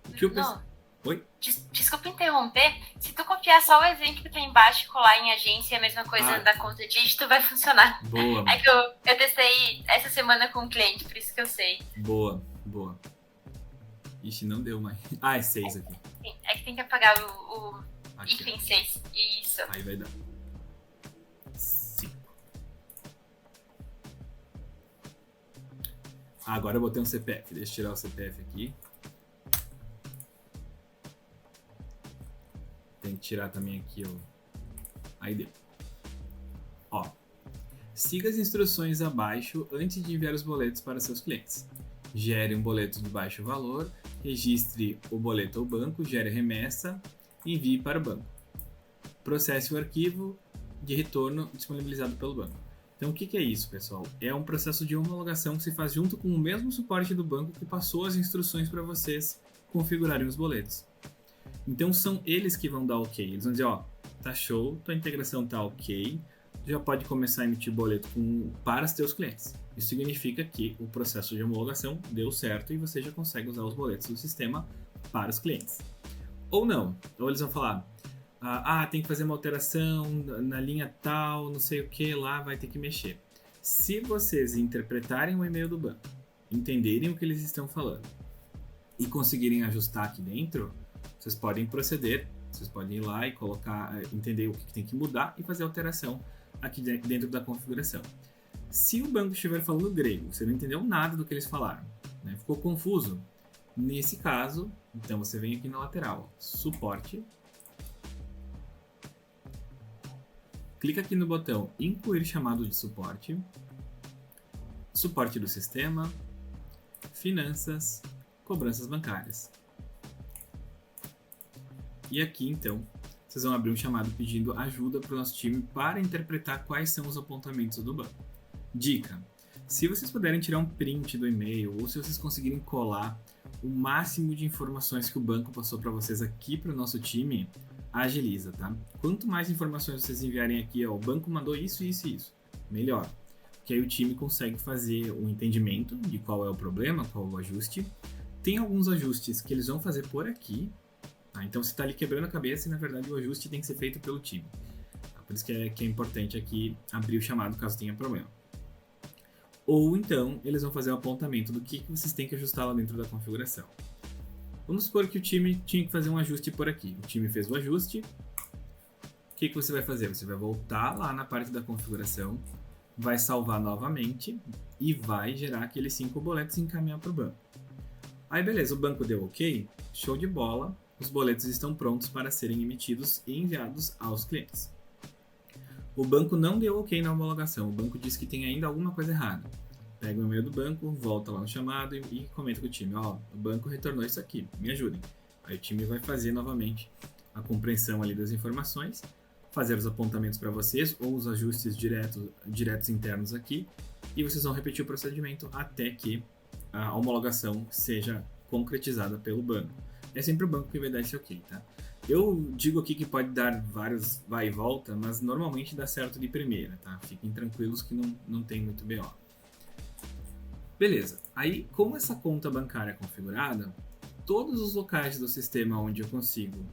O que Oi?
Desculpa interromper. Se tu copiar só o exemplo que tá embaixo e colar em agência, a mesma coisa da conta dígito vai funcionar.
Boa.
É que eu testei essa semana com um cliente, por isso que eu sei.
Boa. Ixi, não deu mais. É 6 aqui.
Sim, é que tem que apagar o
Aqui,
hífen 6. Isso.
Aí vai dar 5. Agora eu botei um CPF. Deixa eu tirar o CPF aqui. Tem que tirar também aqui o... Aí deu. Ó. Siga as instruções abaixo antes de enviar os boletos para seus clientes. Gere um boleto de baixo valor, registre o boleto ao banco, gere remessa e envie para o banco. Processe o arquivo de retorno disponibilizado pelo banco. Então, o que é isso, pessoal? É um processo de homologação que se faz junto com o mesmo suporte do banco que passou as instruções para vocês configurarem os boletos. Então, são eles que vão dar ok. Eles vão dizer, ó, tá show, tua integração tá ok, já pode começar a emitir boleto para os teus clientes. Isso significa que o processo de homologação deu certo e você já consegue usar os boletos do sistema para os clientes. Ou não, ou eles vão falar, tem que fazer uma alteração na linha tal, não sei o que, lá vai ter que mexer. Se vocês interpretarem o e-mail do banco, entenderem o que eles estão falando e conseguirem ajustar aqui dentro, vocês podem proceder, vocês podem ir lá e colocar, entender o que tem que mudar e fazer alteração aqui dentro da configuração. Se o banco estiver falando grego, você não entendeu nada do que eles falaram, né? Ficou confuso, nesse caso, então você vem aqui na lateral, suporte, clica aqui no botão incluir chamado de suporte, suporte do sistema, finanças, cobranças bancárias. E aqui então, vocês vão abrir um chamado pedindo ajuda para o nosso time para interpretar quais são os apontamentos do banco. Dica: se vocês puderem tirar um print do e-mail ou se vocês conseguirem colar o máximo de informações que o banco passou para vocês aqui para o nosso time, agiliza, tá? Quanto mais informações vocês enviarem aqui, ó, o banco mandou isso, melhor. Porque aí o time consegue fazer o entendimento de qual é o problema, qual é o ajuste. Tem alguns ajustes que eles vão fazer por aqui, tá? Então você está ali quebrando a cabeça e na verdade o ajuste tem que ser feito pelo time. Por isso que é importante aqui abrir o chamado caso tenha problema. Ou então, eles vão fazer um apontamento do que vocês têm que ajustar lá dentro da configuração. Vamos supor que o time tinha que fazer um ajuste por aqui. O time fez o ajuste. O que você vai fazer? Você vai voltar lá na parte da configuração, vai salvar novamente e vai gerar aqueles 5 boletos e encaminhar para o banco. Aí beleza, o banco deu ok, show de bola, os boletos estão prontos para serem emitidos e enviados aos clientes. O banco não deu ok na homologação, o banco disse que tem ainda alguma coisa errada. Pega o e-mail do banco, volta lá no chamado e comenta com o time, ó, o banco retornou isso aqui, me ajudem. Aí o time vai fazer novamente a compreensão ali das informações, fazer os apontamentos para vocês ou os ajustes diretos internos aqui e vocês vão repetir o procedimento até que a homologação seja concretizada pelo banco. É sempre o banco que vai dar esse ok, tá? Eu digo aqui que pode dar vários vai e volta, mas normalmente dá certo de primeira, tá? Fiquem tranquilos que não tem muito BO. Beleza, aí como essa conta bancária é configurada, todos os locais do sistema onde eu consigo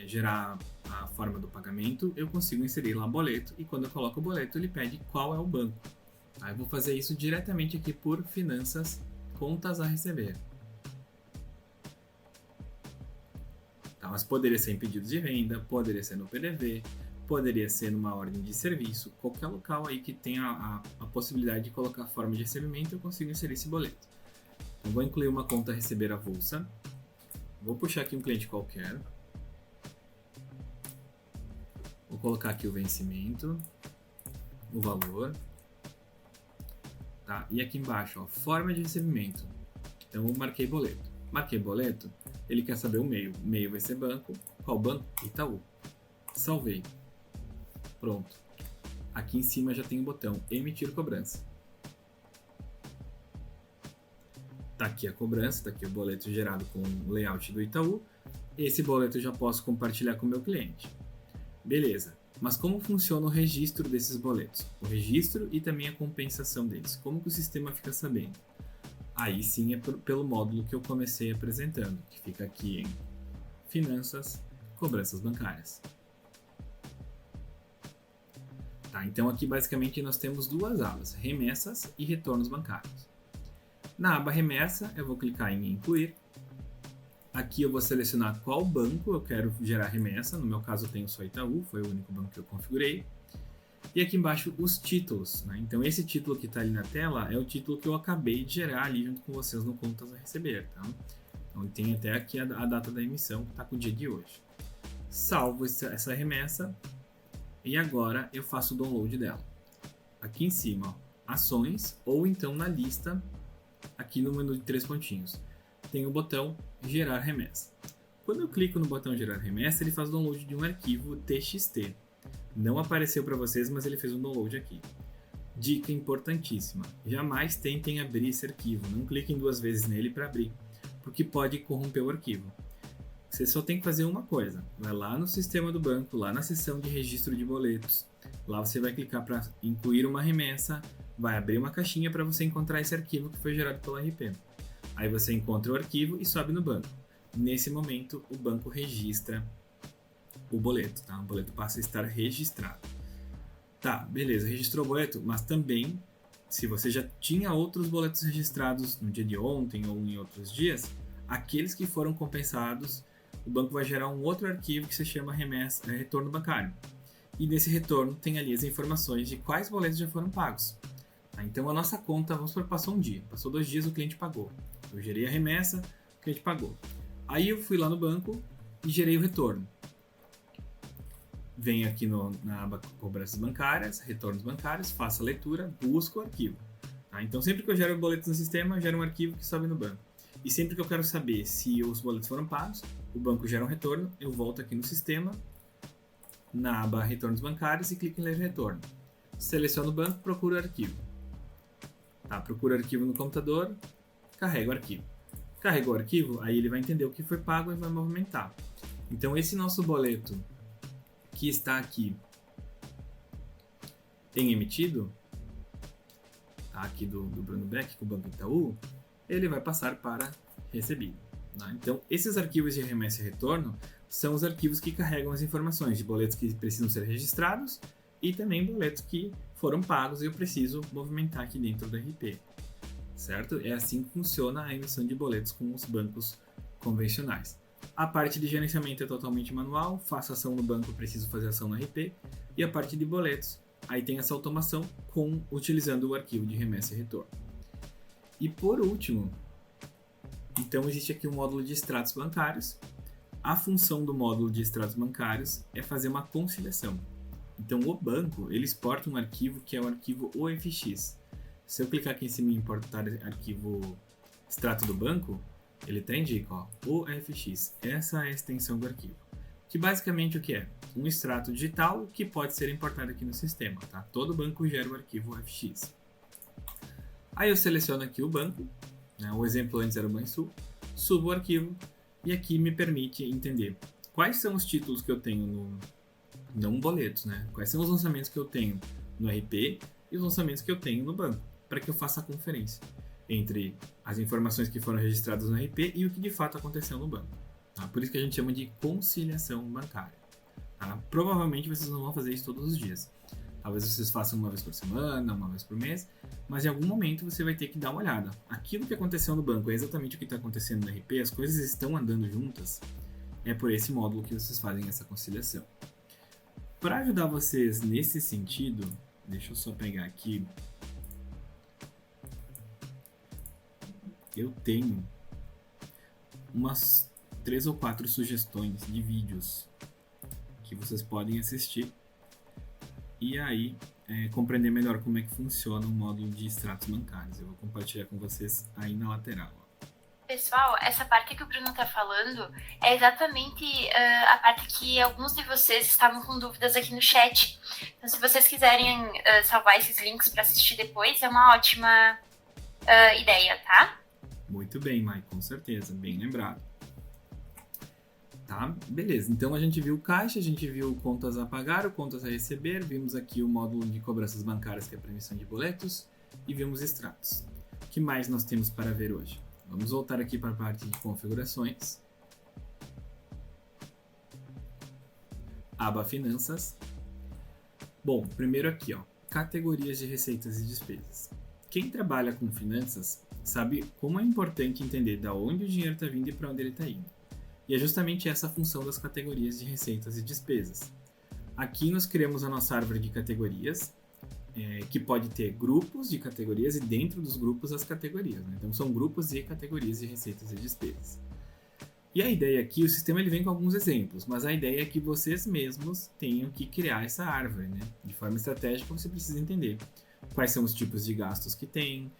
gerar a forma do pagamento, eu consigo inserir lá boleto e quando eu coloco o boleto ele pede qual é o banco. Aí eu vou fazer isso diretamente aqui por finanças, contas a receber. Mas poderia ser em pedidos de venda, poderia ser no PDV, poderia ser numa ordem de serviço, qualquer local aí que tenha a possibilidade de colocar a forma de recebimento, eu consigo inserir esse boleto. Então vou incluir uma conta a receber avulsa, vou puxar aqui um cliente qualquer, Vou colocar aqui o vencimento, o valor, tá? E aqui embaixo, ó, forma de recebimento. Então eu marquei boleto. Marquei boleto, ele quer saber o meio. O meio vai ser banco. Qual banco? Itaú. Salvei. Pronto. Aqui em cima já tem o botão emitir cobrança. Tá aqui a cobrança, tá aqui o boleto gerado com o layout do Itaú. Esse boleto eu já posso compartilhar com o meu cliente. Beleza. Mas como funciona o registro desses boletos? O registro e também a compensação deles. Como que o sistema fica sabendo? Aí sim é pelo módulo que eu comecei apresentando, que fica aqui em Finanças, Cobranças Bancárias. Tá, então aqui basicamente nós temos duas abas, remessas e retornos bancários. Na aba remessa eu vou clicar em incluir. Aqui eu vou selecionar qual banco eu quero gerar remessa, no meu caso eu tenho só Itaú, foi o único banco que eu configurei. E aqui embaixo os títulos, né? Então esse título que está ali na tela é o título que eu acabei de gerar ali junto com vocês no Contas a Receber, tá? Então tem até aqui a data da emissão, que está com o dia de hoje. Salvo essa remessa e agora eu faço o download dela. Aqui em cima, ó, ações ou então na lista, aqui no menu de 3 pontinhos, tem o botão gerar remessa. Quando eu clico no botão gerar remessa, ele faz o download de um arquivo TXT. Não apareceu para vocês, mas ele fez um download aqui. Dica importantíssima: jamais tentem abrir esse arquivo. Não cliquem 2 vezes nele para abrir, porque pode corromper o arquivo. Você só tem que fazer uma coisa: vai lá no sistema do banco, lá na seção de registro de boletos. Lá você vai clicar para incluir uma remessa, vai abrir uma caixinha para você encontrar esse arquivo que foi gerado pela RP. Aí você encontra o arquivo e sobe no banco. Nesse momento, o banco registra o boleto, tá? O boleto passa a estar registrado. Tá, beleza, registrou o boleto, mas também, se você já tinha outros boletos registrados no dia de ontem ou em outros dias, aqueles que foram compensados, o banco vai gerar um outro arquivo que se chama retorno bancário. E nesse retorno tem ali as informações de quais boletos já foram pagos. Tá? Então a nossa conta, vamos supor, passou um dia, passou 2 dias, o cliente pagou. Eu gerei a remessa, o cliente pagou. Aí eu fui lá no banco e gerei o retorno. Venho aqui na aba Cobranças Bancárias, Retornos Bancários, faço a leitura, busco o arquivo. Tá? Então sempre que eu gero boletos no sistema, eu gero um arquivo que sobe no banco. E sempre que eu quero saber se os boletos foram pagos, o banco gera um retorno, eu volto aqui no sistema, na aba Retornos Bancários e clico em ler retorno. Seleciono o banco, procuro o arquivo. Tá? Procuro o arquivo no computador, carrego o arquivo. Carregou o arquivo, aí ele vai entender o que foi pago e vai movimentar. Então esse nosso boleto que está aqui em emitido, tá? Aqui do Bruno Beck com o Banco Itaú, ele vai passar para recebido. Tá? Então esses arquivos de remessa e retorno são os arquivos que carregam as informações de boletos que precisam ser registrados e também boletos que foram pagos e eu preciso movimentar aqui dentro do RP. Certo? É assim que funciona a emissão de boletos com os bancos convencionais. A parte de gerenciamento é totalmente manual, faço ação no banco, preciso fazer ação no RP. E a parte de boletos, aí tem essa automação utilizando o arquivo de remessa e retorno. E por último, então existe aqui um módulo de extratos bancários. A função do módulo de extratos bancários é fazer uma conciliação. Então o banco, ele exporta um arquivo que é o arquivo OFX. Se eu clicar aqui em cima em importar arquivo extrato do banco, ele até indica, ó, OFX. Essa é a extensão do arquivo. Que basicamente o que é? Um extrato digital que pode ser importado aqui no sistema, tá? Todo banco gera o arquivo OFX. Aí eu seleciono aqui o banco, né? O exemplo antes era o Banrisul, subo o arquivo e aqui me permite entender quais são os títulos que eu tenho não boletos, né? Quais são os lançamentos que eu tenho no RP e os lançamentos que eu tenho no banco, para que eu faça a conferência entre as informações que foram registradas no RP e o que de fato aconteceu no banco. Tá? Por isso que a gente chama de conciliação bancária. Tá? Provavelmente vocês não vão fazer isso todos os dias. Talvez vocês façam uma vez por semana, uma vez por mês, mas em algum momento você vai ter que dar uma olhada. Aquilo que aconteceu no banco é exatamente o que está acontecendo no RP, as coisas estão andando juntas, é por esse módulo que vocês fazem essa conciliação. Para ajudar vocês nesse sentido, deixa eu só pegar aqui. Eu tenho umas 3 ou 4 sugestões de vídeos que vocês podem assistir e aí compreender melhor como é que funciona o módulo de extratos bancários. Eu vou compartilhar com vocês aí na lateral.
Pessoal, essa parte que o Bruno está falando é exatamente a parte que alguns de vocês estavam com dúvidas aqui no chat. Então, se vocês quiserem salvar esses links para assistir depois, é uma ótima ideia, tá?
Muito bem, Mai, com certeza, bem lembrado. Tá, beleza. Então a gente viu caixa, a gente viu contas a pagar, contas a receber, vimos aqui o módulo de cobranças bancárias, que é para emissão de boletos, e vimos extratos. O que mais nós temos para ver hoje? Vamos voltar aqui para a parte de configurações. Aba Finanças. Bom, primeiro aqui, ó, categorias de receitas e despesas. Quem trabalha com finanças sabe como é importante entender de onde o dinheiro está vindo e para onde ele está indo. E é justamente essa a função das categorias de receitas e despesas. Aqui nós criamos a nossa árvore de categorias, que pode ter grupos de categorias e dentro dos grupos as categorias. Né? Então são grupos e categorias de receitas e despesas. E a ideia aqui, o sistema ele vem com alguns exemplos, mas a ideia é que vocês mesmos tenham que criar essa árvore. Né? De forma estratégica você precisa entender quais são os tipos de gastos que tem,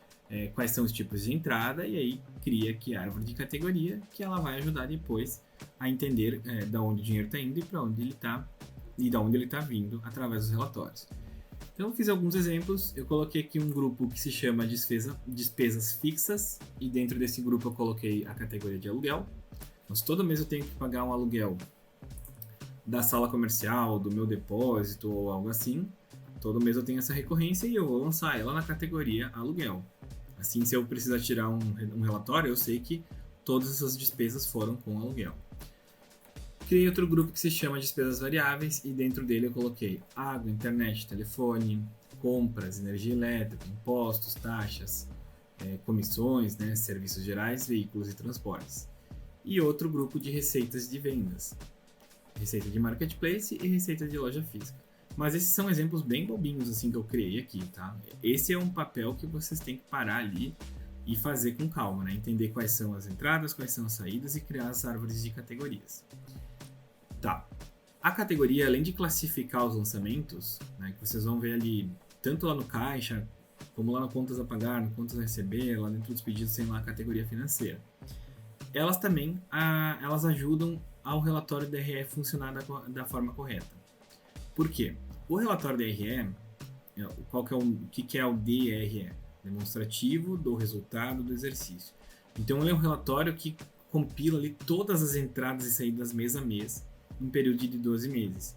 quais são os tipos de entrada, e aí cria aqui a árvore de categoria, que ela vai ajudar depois a entender de onde o dinheiro está indo e para onde ele está, e de onde ele está vindo através dos relatórios. Então eu fiz alguns exemplos, eu coloquei aqui um grupo que se chama despesas fixas, e dentro desse grupo eu coloquei a categoria de aluguel. Mas todo mês eu tenho que pagar um aluguel da sala comercial, do meu depósito ou algo assim. Todo mês eu tenho essa recorrência e eu vou lançar ela na categoria aluguel. Assim, se eu precisar tirar um relatório, eu sei que todas essas despesas foram com aluguel. Criei outro grupo que se chama despesas variáveis e dentro dele eu coloquei água, internet, telefone, compras, energia elétrica, impostos, taxas, comissões, né, serviços gerais, veículos e transportes. E outro grupo de receitas de vendas, receita de marketplace e receita de loja física. Mas esses são exemplos bem bobinhos assim que eu criei aqui, tá? Esse é um papel que vocês têm que parar ali e fazer com calma, né? Entender quais são as entradas, quais são as saídas e criar as árvores de categorias. Tá. A categoria, além de classificar os lançamentos, né, que vocês vão ver ali, tanto lá no caixa, como lá no contas a pagar, no contas a receber, lá dentro dos pedidos tem lá a categoria financeira. Elas também elas ajudam ao relatório DRE funcionar da forma correta. Por quê? O relatório DRE, o que é o DRE? Demonstrativo do resultado do exercício. Então ele é um relatório que compila ali todas as entradas e saídas mês a mês, em período de 12 meses.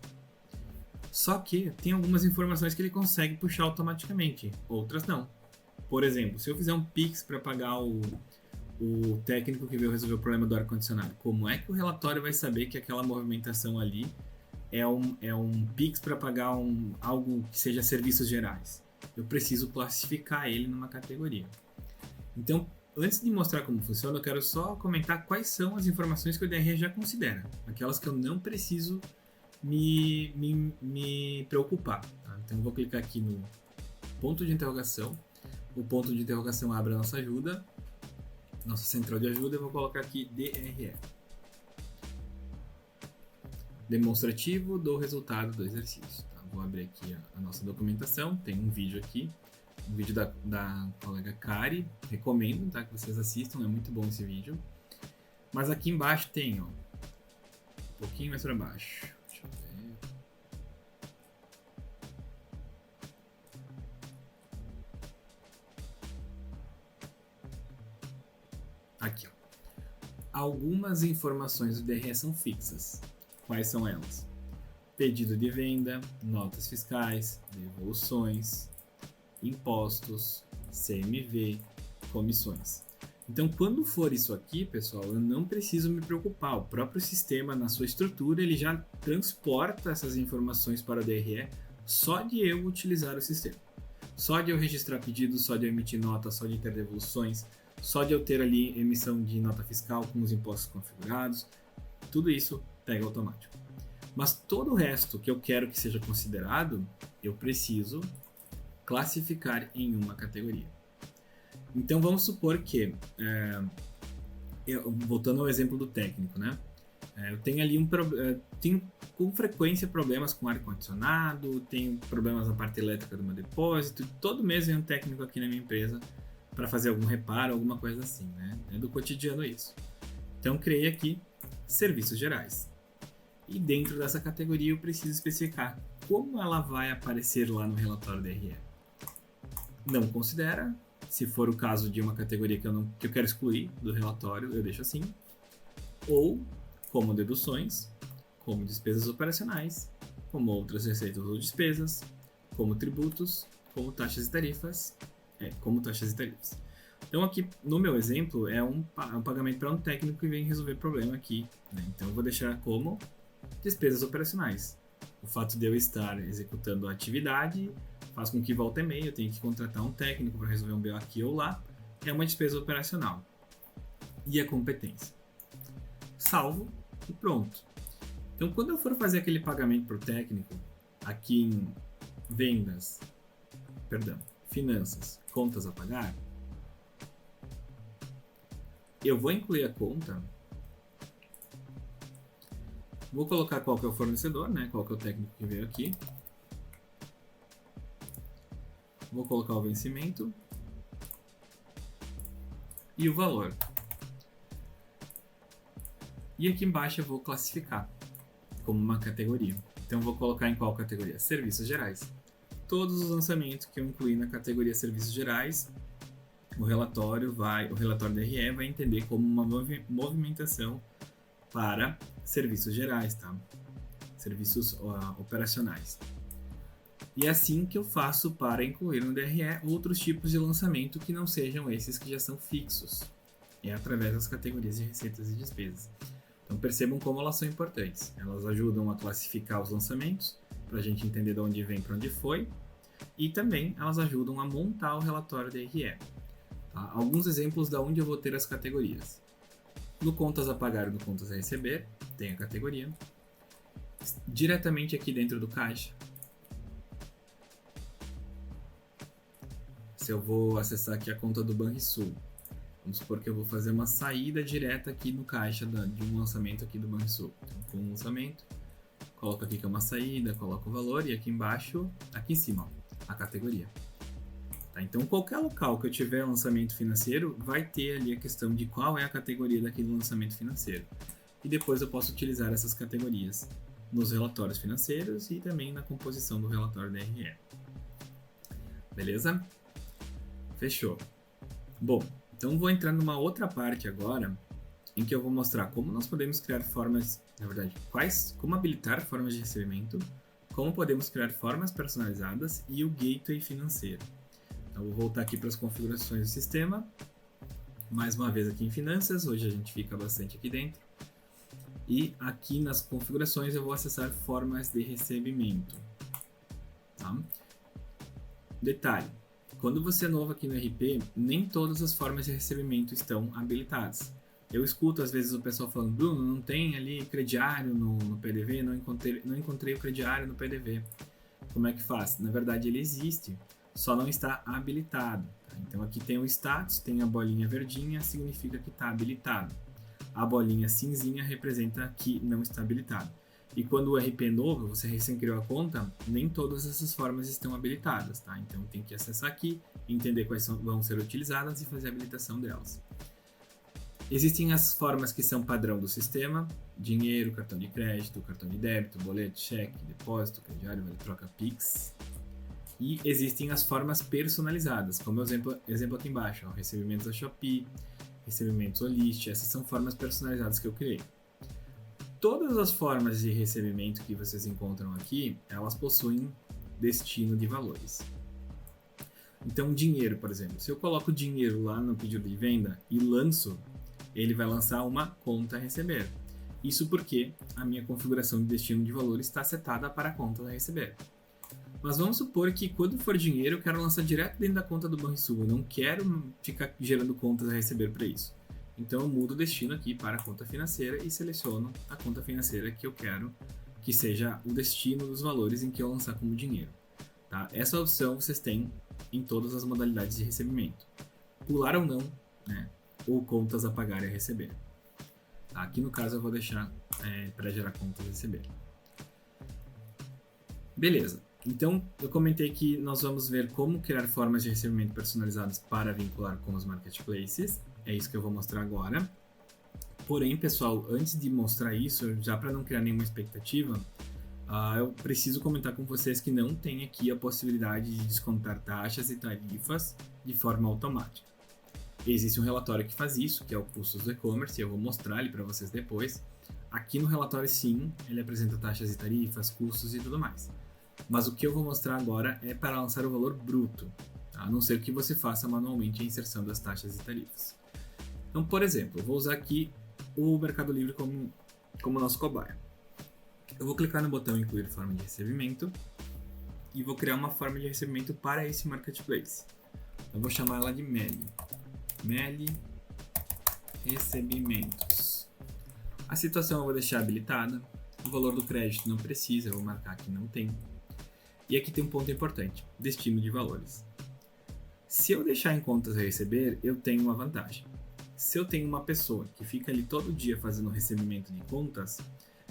Só que tem algumas informações que ele consegue puxar automaticamente, outras não. Por exemplo, se eu fizer um Pix para pagar o técnico que veio resolver o problema do ar-condicionado, como é que o relatório vai saber que aquela movimentação ali é um Pix para pagar algo que seja serviços gerais? Eu preciso classificar ele numa categoria. Então, antes de mostrar como funciona, eu quero só comentar quais são as informações que o DRE já considera, aquelas que eu não preciso me preocupar. Tá? Então, eu vou clicar aqui no ponto de interrogação. O ponto de interrogação abre a nossa ajuda, nossa central de ajuda. Eu vou colocar aqui DRE. Demonstrativo do resultado do exercício. Tá? Vou abrir aqui a nossa documentação, tem um vídeo aqui. Um vídeo da colega Kari, recomendo, tá, que vocês assistam, é muito bom esse vídeo. Mas aqui embaixo tem, ó, um pouquinho mais para baixo, deixa eu ver. Aqui, ó. Algumas informações do DRE são fixas. Quais são elas? Pedido de venda, notas fiscais, devoluções, impostos, CMV, comissões. Então, quando for isso aqui, pessoal, eu não preciso me preocupar. O próprio sistema, na sua estrutura, ele já transporta essas informações para o DRE só de eu utilizar o sistema. Só de eu registrar pedidos, só de eu emitir nota, só de ter devoluções, só de eu ter ali emissão de nota fiscal com os impostos configurados. Tudo isso pega automático. Mas todo o resto que eu quero que seja considerado, eu preciso classificar em uma categoria. Então vamos supor que, voltando ao exemplo do técnico, né? Eu tenho ali tenho com frequência problemas com ar-condicionado, tenho problemas na parte elétrica do meu depósito. Todo mês vem um técnico aqui na minha empresa para fazer algum reparo, alguma coisa assim, né? É do cotidiano isso. Então criei aqui serviços gerais. E dentro dessa categoria eu preciso especificar como ela vai aparecer lá no relatório DRE. Não considera. Se for o caso de uma categoria que eu quero excluir do relatório, eu deixo assim. Ou como deduções, como despesas operacionais, como outras receitas ou despesas, como tributos, como taxas e tarifas, Então aqui no meu exemplo é um pagamento para um técnico que vem resolver problema aqui, né? Então eu vou deixar como despesas operacionais. O fato de eu estar executando a atividade faz com que volta e meia eu tenha que contratar um técnico para resolver um BO aqui ou lá, é uma despesa operacional. E a competência. Salvo e pronto. Então, quando eu for fazer aquele pagamento para o técnico, aqui em finanças, contas a pagar, eu vou incluir a conta, vou colocar qual que é o fornecedor, né? Qual que é o técnico que veio aqui. Vou colocar o vencimento e o valor. E aqui embaixo eu vou classificar como uma categoria. Então eu vou colocar em qual categoria? Serviços gerais. Todos os lançamentos que eu incluí na categoria serviços gerais, o relatório DRE vai entender como uma movimentação para serviços gerais, tá? Serviços operacionais. E é assim que eu faço para incluir no DRE outros tipos de lançamento que não sejam esses que já são fixos. É através das categorias de receitas e despesas. Então percebam como elas são importantes. Elas ajudam a classificar os lançamentos, para a gente entender de onde vem para onde foi. E também elas ajudam a montar o relatório DRE. Tá? Alguns exemplos de onde eu vou ter as categorias. No contas a pagar e no contas a receber, tem a categoria. Diretamente aqui dentro do caixa. Se eu vou acessar aqui a conta do Banrisul, vamos supor que eu vou fazer uma saída direta aqui no caixa de um lançamento aqui do Banrisul. Então, com um lançamento, coloco aqui que é uma saída, coloco o valor e aqui embaixo, aqui em cima, ó, a categoria. Tá? Então, qualquer local que eu tiver lançamento financeiro, vai ter ali a questão de qual é a categoria daquele lançamento financeiro. E depois eu posso utilizar essas categorias nos relatórios financeiros e também na composição do relatório DRE. Beleza? Fechou. Bom, então vou entrar numa outra parte agora, em que eu vou mostrar como nós podemos criar formas, na verdade, como habilitar formas de recebimento, como podemos criar formas personalizadas e o gateway financeiro. Então vou voltar aqui para as configurações do sistema, mais uma vez aqui em finanças, hoje a gente fica bastante aqui dentro, e aqui nas configurações eu vou acessar formas de recebimento. Tá? Detalhe. Quando você é novo aqui no RP, nem todas as formas de recebimento estão habilitadas. Eu escuto às vezes o pessoal falando, Bruno, não tem ali crediário no PDV, não encontrei o crediário no PDV. Como é que faz? Na verdade ele existe, só não está habilitado. Tá? Então aqui tem o status, tem a bolinha verdinha, significa que está habilitado. A bolinha cinzinha representa que não está habilitado. E quando o RP é novo, você recém criou a conta, nem todas essas formas estão habilitadas, tá? Então tem que acessar aqui, entender quais vão ser utilizadas e fazer a habilitação delas. Existem as formas que são padrão do sistema, dinheiro, cartão de crédito, cartão de débito, boleto, cheque, depósito, crediário, vale troca, Pix. E existem as formas personalizadas, como o exemplo aqui embaixo, ó, recebimentos da Shopee, recebimentos Olist, essas são formas personalizadas que eu criei. Todas as formas de recebimento que vocês encontram aqui, elas possuem destino de valores. Então, dinheiro, por exemplo. Se eu coloco dinheiro lá no pedido de venda e lanço, ele vai lançar uma conta a receber. Isso porque a minha configuração de destino de valores está setada para a conta a receber. Mas vamos supor que quando for dinheiro, eu quero lançar direto dentro da conta do Banrisul. Eu não quero ficar gerando contas a receber para isso. Então eu mudo o destino aqui para a conta financeira e seleciono a conta financeira que eu quero que seja o destino dos valores em que eu lançar como dinheiro. Tá? Essa opção vocês têm em todas as modalidades de recebimento. Pular ou não, né? Ou contas a pagar e a receber. Tá? Aqui no caso eu vou deixar para gerar contas receber. Beleza. Então, eu comentei que nós vamos ver como criar formas de recebimento personalizadas para vincular com os marketplaces. É isso que eu vou mostrar agora. Porém, pessoal, antes de mostrar isso, já para não criar nenhuma expectativa, eu preciso comentar com vocês que não tem aqui a possibilidade de descontar taxas e tarifas de forma automática. Existe um relatório que faz isso, que é o Custos do E-Commerce, e eu vou mostrar ele para vocês depois. Aqui no relatório, sim, ele apresenta taxas e tarifas, custos e tudo mais. Mas o que eu vou mostrar agora é para lançar o valor bruto, tá? A não ser que você faça manualmente a inserção das taxas e tarifas. Então, por exemplo, eu vou usar aqui o Mercado Livre como nosso cobaia. Eu vou clicar no botão Incluir forma de recebimento e vou criar uma forma de recebimento para esse marketplace. Eu vou chamar ela de Meli Recebimentos. A situação eu vou deixar habilitada. O valor do crédito não precisa, eu vou marcar que não tem. E aqui tem um ponto importante, destino de valores. Se eu deixar em contas a receber, eu tenho uma vantagem. Se eu tenho uma pessoa que fica ali todo dia fazendo recebimento de contas,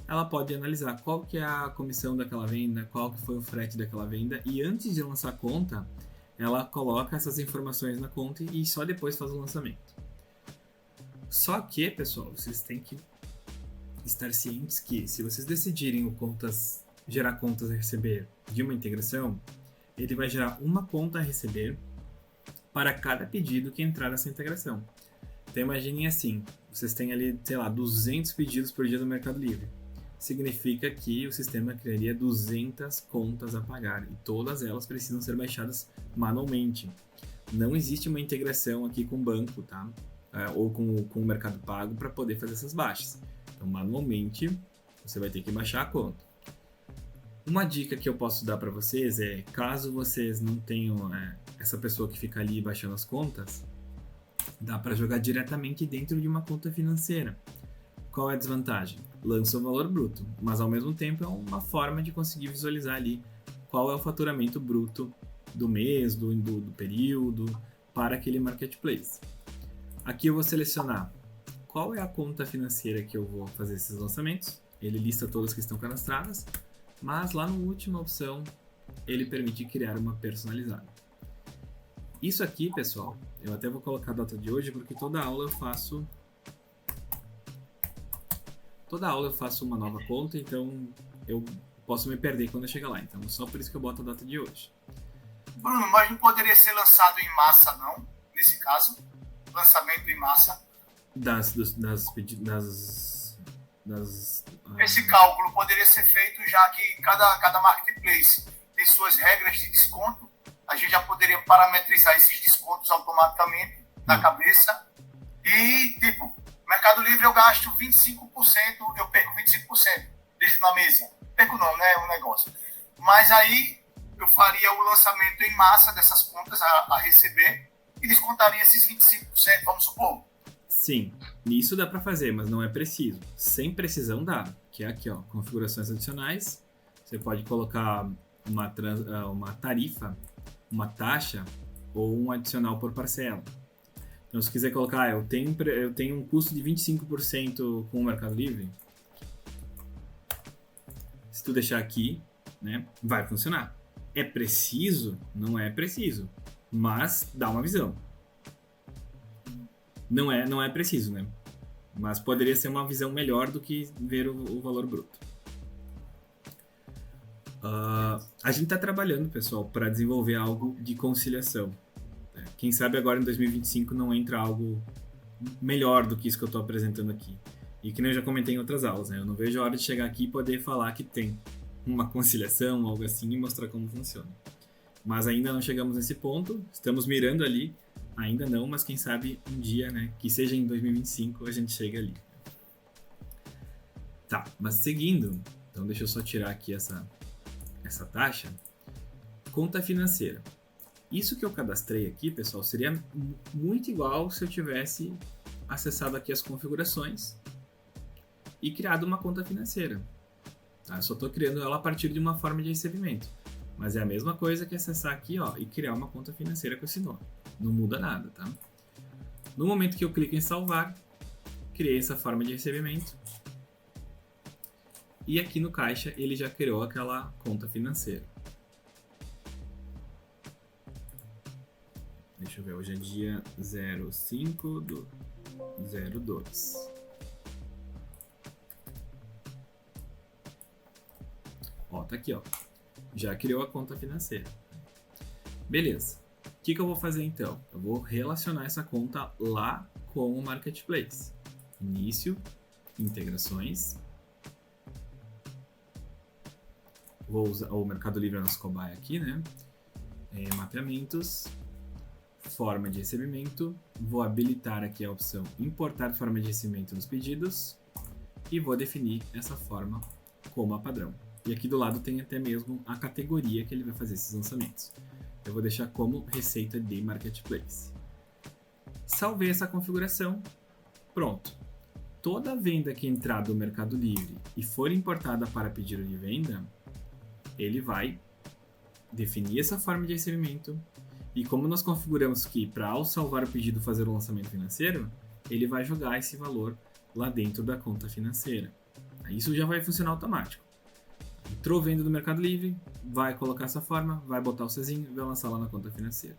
ela pode analisar qual que é a comissão daquela venda, qual que foi o frete daquela venda, e antes de lançar a conta, ela coloca essas informações na conta e só depois faz o lançamento. Só que, pessoal, vocês têm que estar cientes que se vocês decidirem gerar contas a receber de uma integração, ele vai gerar uma conta a receber para cada pedido que entrar nessa integração. Então imaginem assim, vocês têm ali, sei lá, 200 pedidos por dia no Mercado Livre. Significa que o sistema criaria 200 contas a pagar e todas elas precisam ser baixadas manualmente. Não existe uma integração aqui com o banco, tá? Ou com o Mercado Pago para poder fazer essas baixas. Então, manualmente, você vai ter que baixar a conta. Uma dica que eu posso dar para vocês é, caso vocês não tenham essa pessoa que fica ali baixando as contas, dá para jogar diretamente dentro de uma conta financeira. Qual é a desvantagem? Lança o valor bruto, mas ao mesmo tempo é uma forma de conseguir visualizar ali qual é o faturamento bruto do mês, do período, para aquele marketplace. Aqui eu vou selecionar qual é a conta financeira que eu vou fazer esses lançamentos. Ele lista todas que estão cadastradas, mas lá na última opção ele permite criar uma personalizada. Isso aqui, pessoal, eu até vou colocar a data de hoje porque toda aula eu faço uma nova conta, então eu posso me perder quando eu chegar lá. Então só por isso que eu boto a data de hoje.
Bruno, mas não poderia ser lançado em massa, não? Nesse caso, lançamento em massa. Esse cálculo poderia ser feito já que cada marketplace tem suas regras de desconto. A gente já poderia parametrizar esses descontos automaticamente na cabeça. E, tipo, Mercado Livre eu gasto 25%, eu perco 25%. Deixo na mesa. Perco não, né? É um negócio. Mas aí eu faria o lançamento em massa dessas contas a receber e descontaria esses 25%, vamos supor.
Sim, isso dá para fazer, mas não é preciso. Sem precisão dá, que é aqui, ó, configurações adicionais. Você pode colocar uma tarifa, uma taxa ou um adicional por parcela. Então, se quiser colocar, eu tenho um custo de 25% com o Mercado Livre. Se tu deixar aqui, né, vai funcionar. É preciso? Não é preciso, mas dá uma visão. Não é preciso, né? Mas poderia ser uma visão melhor do que ver o valor bruto. A gente está trabalhando, pessoal, para desenvolver algo de conciliação. Quem sabe agora em 2025 não entra algo melhor do que isso que eu estou apresentando aqui. E que nem eu já comentei em outras aulas, né? Eu não vejo a hora de chegar aqui e poder falar que tem uma conciliação, algo assim, e mostrar como funciona. Mas ainda não chegamos nesse ponto, estamos mirando ali. Ainda não, mas quem sabe um dia, né, que seja em 2025, a gente chega ali. Tá, mas seguindo, então deixa eu só tirar aqui essa taxa. Conta financeira. Isso que eu cadastrei aqui, pessoal, seria muito igual se eu tivesse acessado aqui as configurações e criado uma conta financeira. Tá? Eu só estou criando ela a partir de uma forma de recebimento. Mas é a mesma coisa que acessar aqui, ó, e criar uma conta financeira com esse nome. Não muda nada, tá? No momento que eu clico em salvar, o criei essa forma de recebimento. E aqui no caixa ele já criou aquela conta financeira. Deixa eu ver, hoje é dia 05 do 02. Ó, tá aqui, ó. Já criou a conta financeira. Beleza. O que eu vou fazer então? Eu vou relacionar essa conta lá com o Marketplace. Início, integrações. Vou usar o Mercado Livre nosso cobaia aqui, né? Mapeamentos, forma de recebimento. Vou habilitar aqui a opção importar forma de recebimento nos pedidos e vou definir essa forma como a padrão. E aqui do lado tem até mesmo a categoria que ele vai fazer esses lançamentos. Eu vou deixar como receita de Marketplace. Salvei essa configuração. Pronto. Toda venda que entrar do Mercado Livre e for importada para pedido de venda, ele vai definir essa forma de recebimento. E como nós configuramos que para ao salvar o pedido fazer o lançamento financeiro, ele vai jogar esse valor lá dentro da conta financeira. Isso já vai funcionar automático. Entrou venda do Mercado Livre, vai colocar essa forma, vai botar o Czinho e vai lançar lá na conta financeira.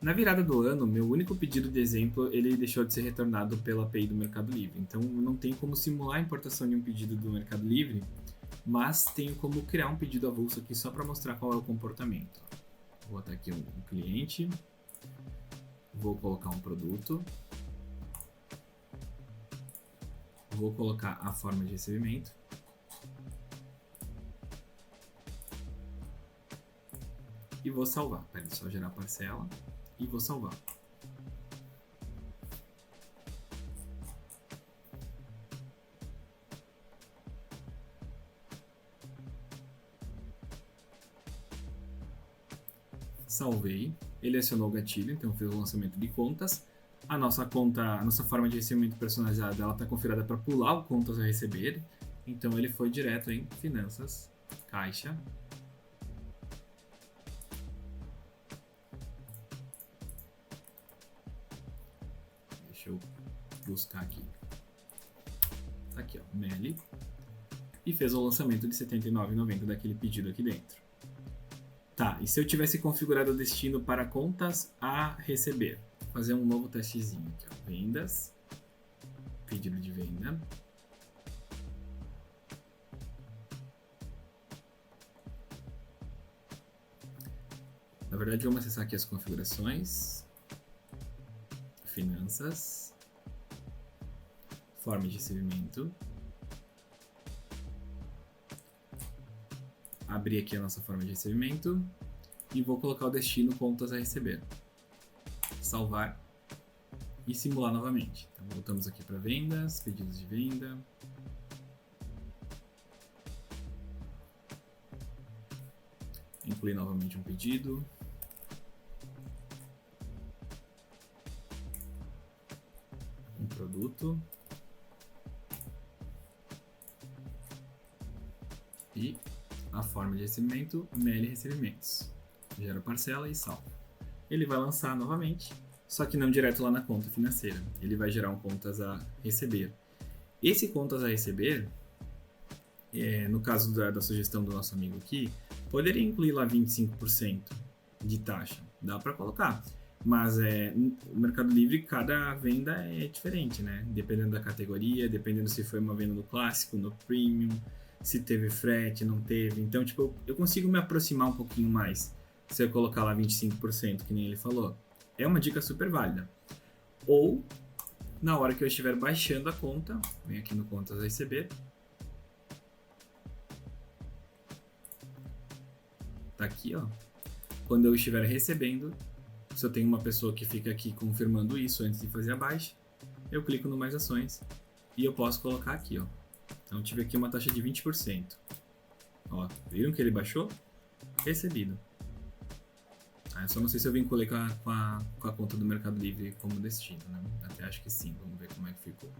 Na virada do ano, meu único pedido de exemplo, ele deixou de ser retornado pela API do Mercado Livre. Então, eu não tenho como simular a importação de um pedido do Mercado Livre, mas tenho como criar um pedido avulso aqui só para mostrar qual é o comportamento. Vou botar aqui um cliente, vou colocar um produto, vou colocar a forma de recebimento, e vou salvar. Peraí, só gerar parcela e vou salvar. Salvei, ele acionou o gatilho, então fez o lançamento de contas. A nossa conta, a nossa forma de recebimento personalizada, ela está configurada para pular o contas a receber. Então ele foi direto em finanças, caixa. Deixa eu buscar aqui. Tá aqui, ó, Meli. E fez o lançamento de R$ 79,90 daquele pedido aqui dentro. Tá, e se eu tivesse configurado o destino para contas a receber? Vou fazer um novo testezinho aqui, ó. Vendas, pedido de venda. Na verdade, vamos acessar aqui as configurações, finanças, forma de recebimento. Abrir aqui a nossa forma de recebimento e vou colocar o destino contas a receber. Salvar e simular novamente. Então, voltamos aqui para vendas, pedidos de venda. Incluir novamente um pedido. Um produto. E a forma de recebimento, Meli Recebimentos. Gera parcela e salva. Ele vai lançar novamente, só que não direto lá na conta financeira. Ele vai gerar um contas a receber. Esse contas a receber, no caso da sugestão do nosso amigo aqui, poderia incluir lá 25% de taxa. Dá para colocar. Mas o Mercado Livre, cada venda é diferente, né? Dependendo da categoria, dependendo se foi uma venda no clássico, no premium, se teve frete, não teve. Então, tipo, eu consigo me aproximar um pouquinho mais se eu colocar lá 25%, que nem ele falou. É uma dica super válida. Ou, na hora que eu estiver baixando a conta, vem aqui no Contas a Receber. Tá aqui, ó. Quando eu estiver recebendo, se eu tenho uma pessoa que fica aqui confirmando isso antes de fazer a baixa, eu clico no Mais Ações e eu posso colocar aqui, ó. Então, tive aqui uma taxa de 20%. Ó, viram que ele baixou? Recebido. Eu só não sei se eu vinculei com a conta do Mercado Livre como destino, né? Até acho que sim. Vamos ver como é que ficou.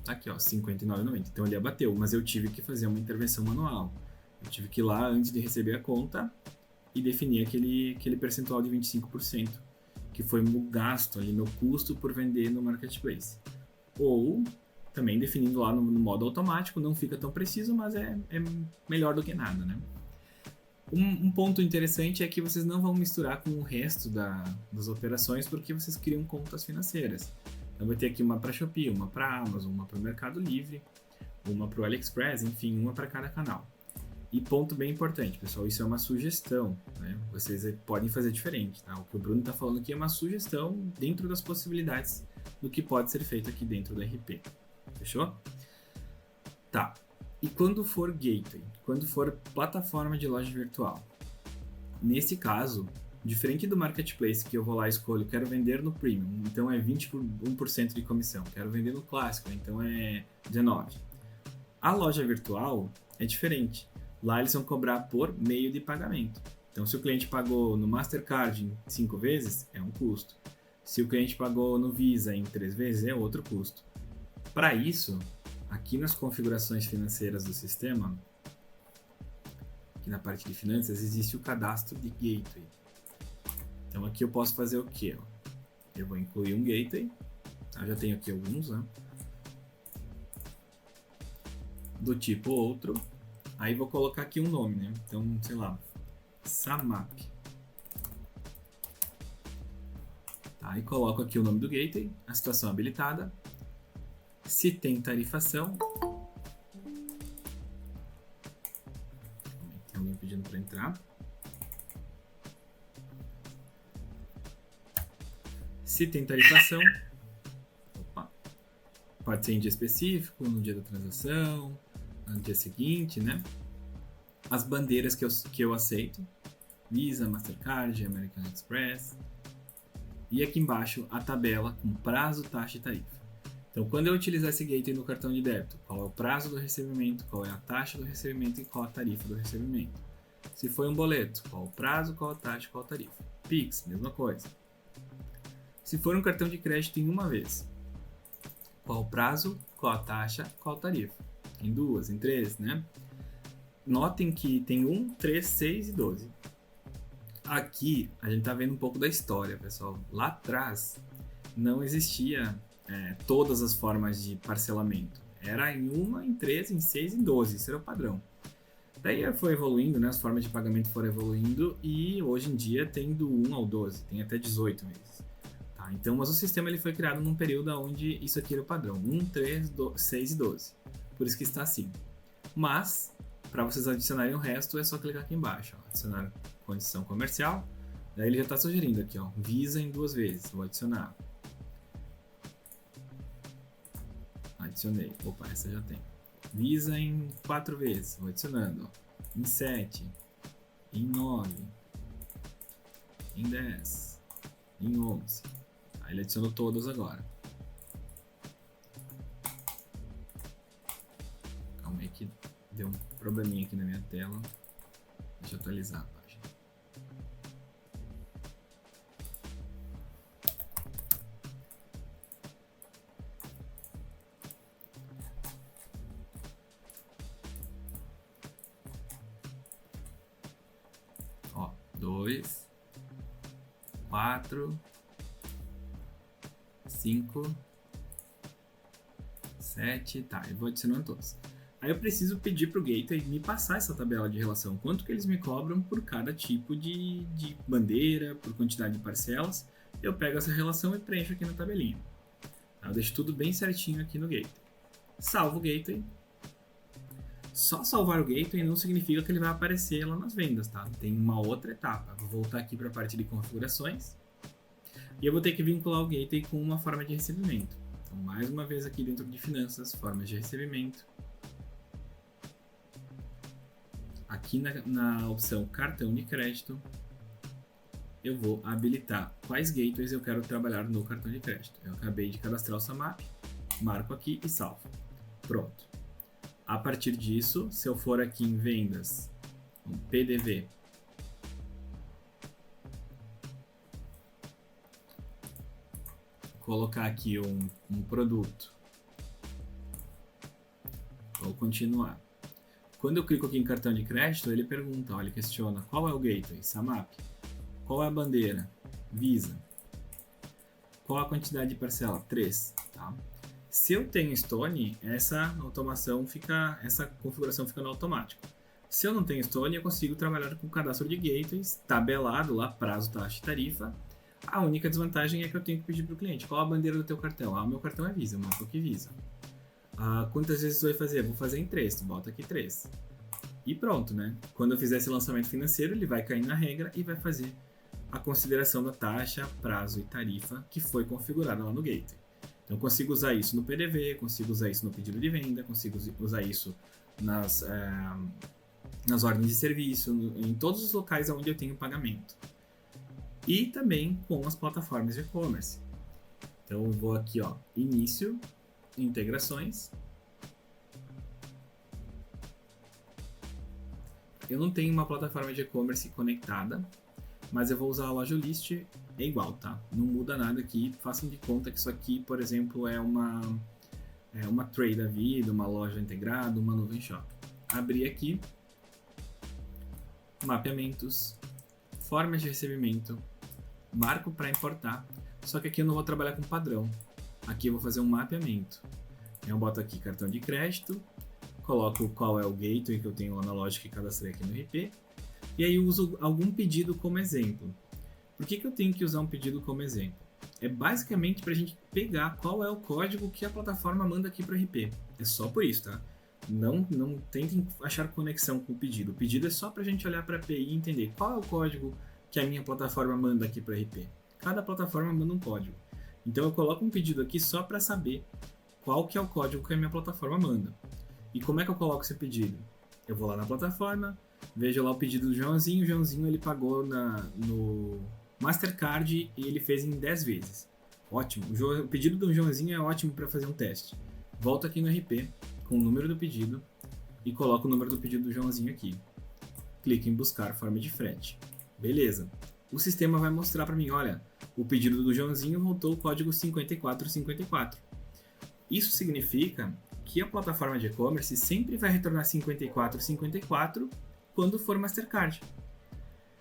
Aqui, ó, R$ 59,90. Então, ele abateu, mas eu tive que fazer uma intervenção manual. Eu tive que ir lá, antes de receber a conta, e definir aquele percentual de 25%, que foi meu gasto ali, meu custo por vender no Marketplace. Ou também definindo lá no modo automático, não fica tão preciso, mas é melhor do que nada, né? Um ponto interessante é que vocês não vão misturar com o resto das operações, porque vocês criam contas financeiras. Então vai ter aqui uma para Shopee, uma para Amazon, uma para o Mercado Livre, uma para o AliExpress, enfim, uma para cada canal. E ponto bem importante, pessoal, isso é uma sugestão, né? Vocês podem fazer diferente, tá? O que o Bruno está falando aqui é uma sugestão dentro das possibilidades do que pode ser feito aqui dentro da RP. Fechou? Tá. E quando for gateway? Quando for plataforma de loja virtual? Nesse caso, diferente do Marketplace, que eu vou lá e escolho, quero vender no Premium, então é 21% de comissão. Quero vender no Clássico, então é 19%. A loja virtual é diferente. Lá eles vão cobrar por meio de pagamento. Então, se o cliente pagou no Mastercard em 5 vezes, é um custo. Se o cliente pagou no Visa em 3 vezes, é outro custo. Para isso, aqui nas configurações financeiras do sistema, aqui na parte de finanças, existe o cadastro de gateway. Então aqui eu posso fazer o quê? Eu vou incluir um gateway, eu já tenho aqui alguns, né? Do tipo outro, aí vou colocar aqui um nome, né? Então, sei lá, Samap. Tá, e coloco aqui o nome do gateway, a situação habilitada. Se tem tarifação, tem alguém pedindo para entrar. Se tem tarifação, pode ser em dia específico, no dia da transação, no dia seguinte, né? As bandeiras que eu aceito, Visa, Mastercard, American Express. E aqui embaixo a tabela com prazo, taxa e tarifa. Então, quando eu utilizar esse gateway no cartão de débito, qual é o prazo do recebimento, qual é a taxa do recebimento e qual a tarifa do recebimento. Se foi um boleto, qual o prazo, qual a taxa, qual a tarifa. Pix, mesma coisa. Se for um cartão de crédito em uma vez, qual o prazo, qual a taxa, qual a tarifa. Em 2, em 3, né? Notem que tem 1, 3, 6 e 12. Aqui a gente tá vendo um pouco da história, pessoal. Lá atrás não existia todas as formas de parcelamento. Era em 1, em 3, em 6 e em 12. Isso era o padrão. Daí foi evoluindo, né? As formas de pagamento foram evoluindo e hoje em dia tem do 1 ao 12, tem até 18 meses. Tá? Então, mas o sistema ele foi criado num período onde isso aqui era o padrão. 1, 3, 6 e 12. Por isso que está assim. Mas, para vocês adicionarem o resto, é só clicar aqui embaixo. Ó, adicionar condição comercial. Daí ele já está sugerindo aqui, ó, Visa em 2 vezes. Vou adicionar. Adicionei. Opa, essa já tem. Visa em 4 vezes. Vou adicionando. Ó. Em 7. Em 9. Em 10. Em 11. Aí ele adicionou todos agora. Calma aí que deu um probleminha aqui na minha tela. Deixa eu atualizar a página. Ó, 2, 4, 5, 7, tá, eu vou adicionando todos. Aí eu preciso pedir para o gateway me passar essa tabela de relação, quanto que eles me cobram por cada tipo de bandeira, por quantidade de parcelas. Eu pego essa relação e preencho aqui na tabelinha. Tá, eu deixo tudo bem certinho aqui no gateway. Salvo o gateway. Só salvar o gateway não significa que ele vai aparecer lá nas vendas, tá? Tem uma outra etapa. Vou voltar aqui para a parte de configurações. E eu vou ter que vincular o gateway com uma forma de recebimento. Então, mais uma vez aqui dentro de finanças, formas de recebimento. Aqui na opção cartão de crédito, eu vou habilitar quais gateways eu quero trabalhar no cartão de crédito. Eu acabei de cadastrar o Samap, marco aqui e salvo. Pronto. A partir disso, se eu for aqui em vendas, um PDV, colocar aqui um produto, vou continuar. Quando eu clico aqui em cartão de crédito, ele pergunta, ele questiona qual é o gateway, SAMAP, qual é a bandeira, Visa, qual a quantidade de parcela, 3, tá? Se eu tenho Stone, essa configuração fica no automático. Se eu não tenho Stone, eu consigo trabalhar com cadastro de gateways, tabelado lá, prazo, taxa e tarifa. A única desvantagem é que eu tenho que pedir para o cliente, qual a bandeira do teu cartão? O meu cartão é Visa, eu marco aqui Visa. Quantas vezes você vai fazer? Vou fazer em 3, tu bota aqui 3. E pronto, né? Quando eu fizer esse lançamento financeiro, ele vai cair na regra e vai fazer a consideração da taxa, prazo e tarifa que foi configurada lá no gateway. Então, eu consigo usar isso no PDV, consigo usar isso no pedido de venda, consigo usar isso nas ordens de serviço, em todos os locais onde eu tenho pagamento. E também com as plataformas de e-commerce. Então, eu vou aqui, início, integrações. Eu não tenho uma plataforma de e-commerce conectada, mas eu vou usar a loja List, é igual, tá? Não muda nada aqui, façam de conta que isso aqui, por exemplo, é uma Tray da vida, uma loja integrada, uma nuvem shop. Abri aqui, mapeamentos, formas de recebimento, marco para importar, só que aqui eu não vou trabalhar com padrão. Aqui eu vou fazer um mapeamento. Eu boto aqui cartão de crédito, coloco qual é o gateway que eu tenho lá na loja que cadastrei aqui no RP, e aí eu uso algum pedido como exemplo. Por que eu tenho que usar um pedido como exemplo? É basicamente para a gente pegar qual é o código que a plataforma manda aqui para o RP. É só por isso, tá? Não tentem achar conexão com o pedido. O pedido é só para a gente olhar para a API e entender qual é o código que a minha plataforma manda aqui para o RP. Cada plataforma manda um código. Então eu coloco um pedido aqui só para saber qual que é o código que a minha plataforma manda. E como é que eu coloco esse pedido? Eu vou lá na plataforma, vejo lá o pedido do Joãozinho. O Joãozinho ele pagou no Mastercard e ele fez em 10 vezes. Ótimo. O pedido do Joãozinho é ótimo para fazer um teste. Volto aqui no RP com o número do pedido e coloco o número do pedido do Joãozinho aqui. Clico em buscar forma de frete. Beleza. O sistema vai mostrar para mim, olha, o pedido do Joãozinho voltou o código 5454. Isso significa que a plataforma de e-commerce sempre vai retornar 5454 quando for Mastercard.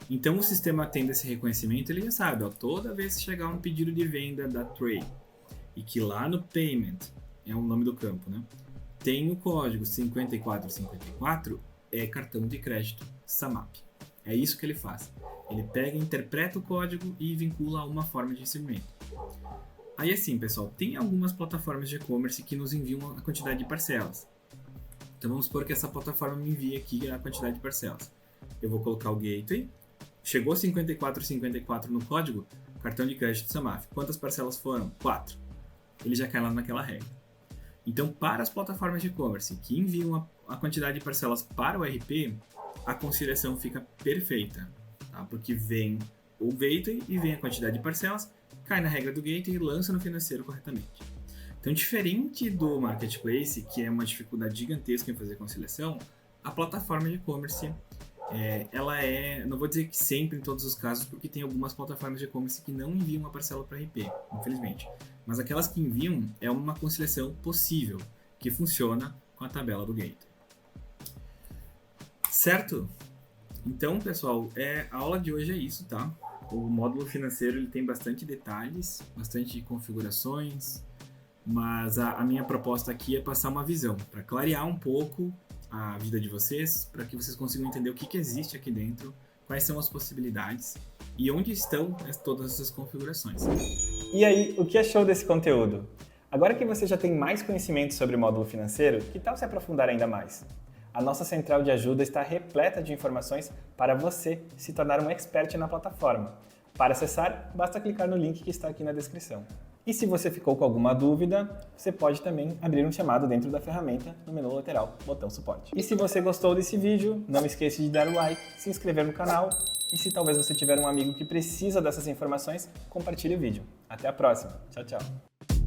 Então o sistema tendo esse reconhecimento, ele já sabe, toda vez que chegar um pedido de venda da Tray e que lá no Payment, é o nome do campo, né? Tem o código 5454, é cartão de crédito SAMAP. É isso que ele faz. Ele pega, interpreta o código e vincula a uma forma de recebimento. Aí assim, pessoal, tem algumas plataformas de e-commerce que nos enviam a quantidade de parcelas. Então vamos supor que essa plataforma me envia aqui a quantidade de parcelas. Eu vou colocar o gateway. Chegou 5454 no código, cartão de crédito SAMAP. Quantas parcelas foram? 4. Ele já cai lá naquela regra. Então, para as plataformas de e-commerce que enviam a quantidade de parcelas para o RP, a conciliação fica perfeita, tá? Porque vem o gateway e vem a quantidade de parcelas, cai na regra do gateway e lança no financeiro corretamente. Então, diferente do marketplace, que é uma dificuldade gigantesca em fazer conciliação, a plataforma de e-commerce, ela não vou dizer que sempre em todos os casos, porque tem algumas plataformas de e-commerce que não enviam uma parcela para RP, infelizmente. Mas aquelas que enviam é uma conciliação possível, que funciona com a tabela do gateway. Certo? Então, pessoal, a aula de hoje é isso, tá? O módulo financeiro ele tem bastante detalhes, bastante configurações, mas a minha proposta aqui é passar uma visão, para clarear um pouco a vida de vocês, para que vocês consigam entender o que existe aqui dentro, quais são as possibilidades e onde estão todas essas configurações.
E aí, o que achou desse conteúdo? Agora que você já tem mais conhecimento sobre o módulo financeiro, que tal se aprofundar ainda mais? A nossa central de ajuda está repleta de informações para você se tornar um expert na plataforma. Para acessar, basta clicar no link que está aqui na descrição. E se você ficou com alguma dúvida, você pode também abrir um chamado dentro da ferramenta no menu lateral, botão suporte. E se você gostou desse vídeo, não esqueça de dar o like, se inscrever no canal e se talvez você tiver um amigo que precisa dessas informações, compartilhe o vídeo. Até a próxima. Tchau, tchau.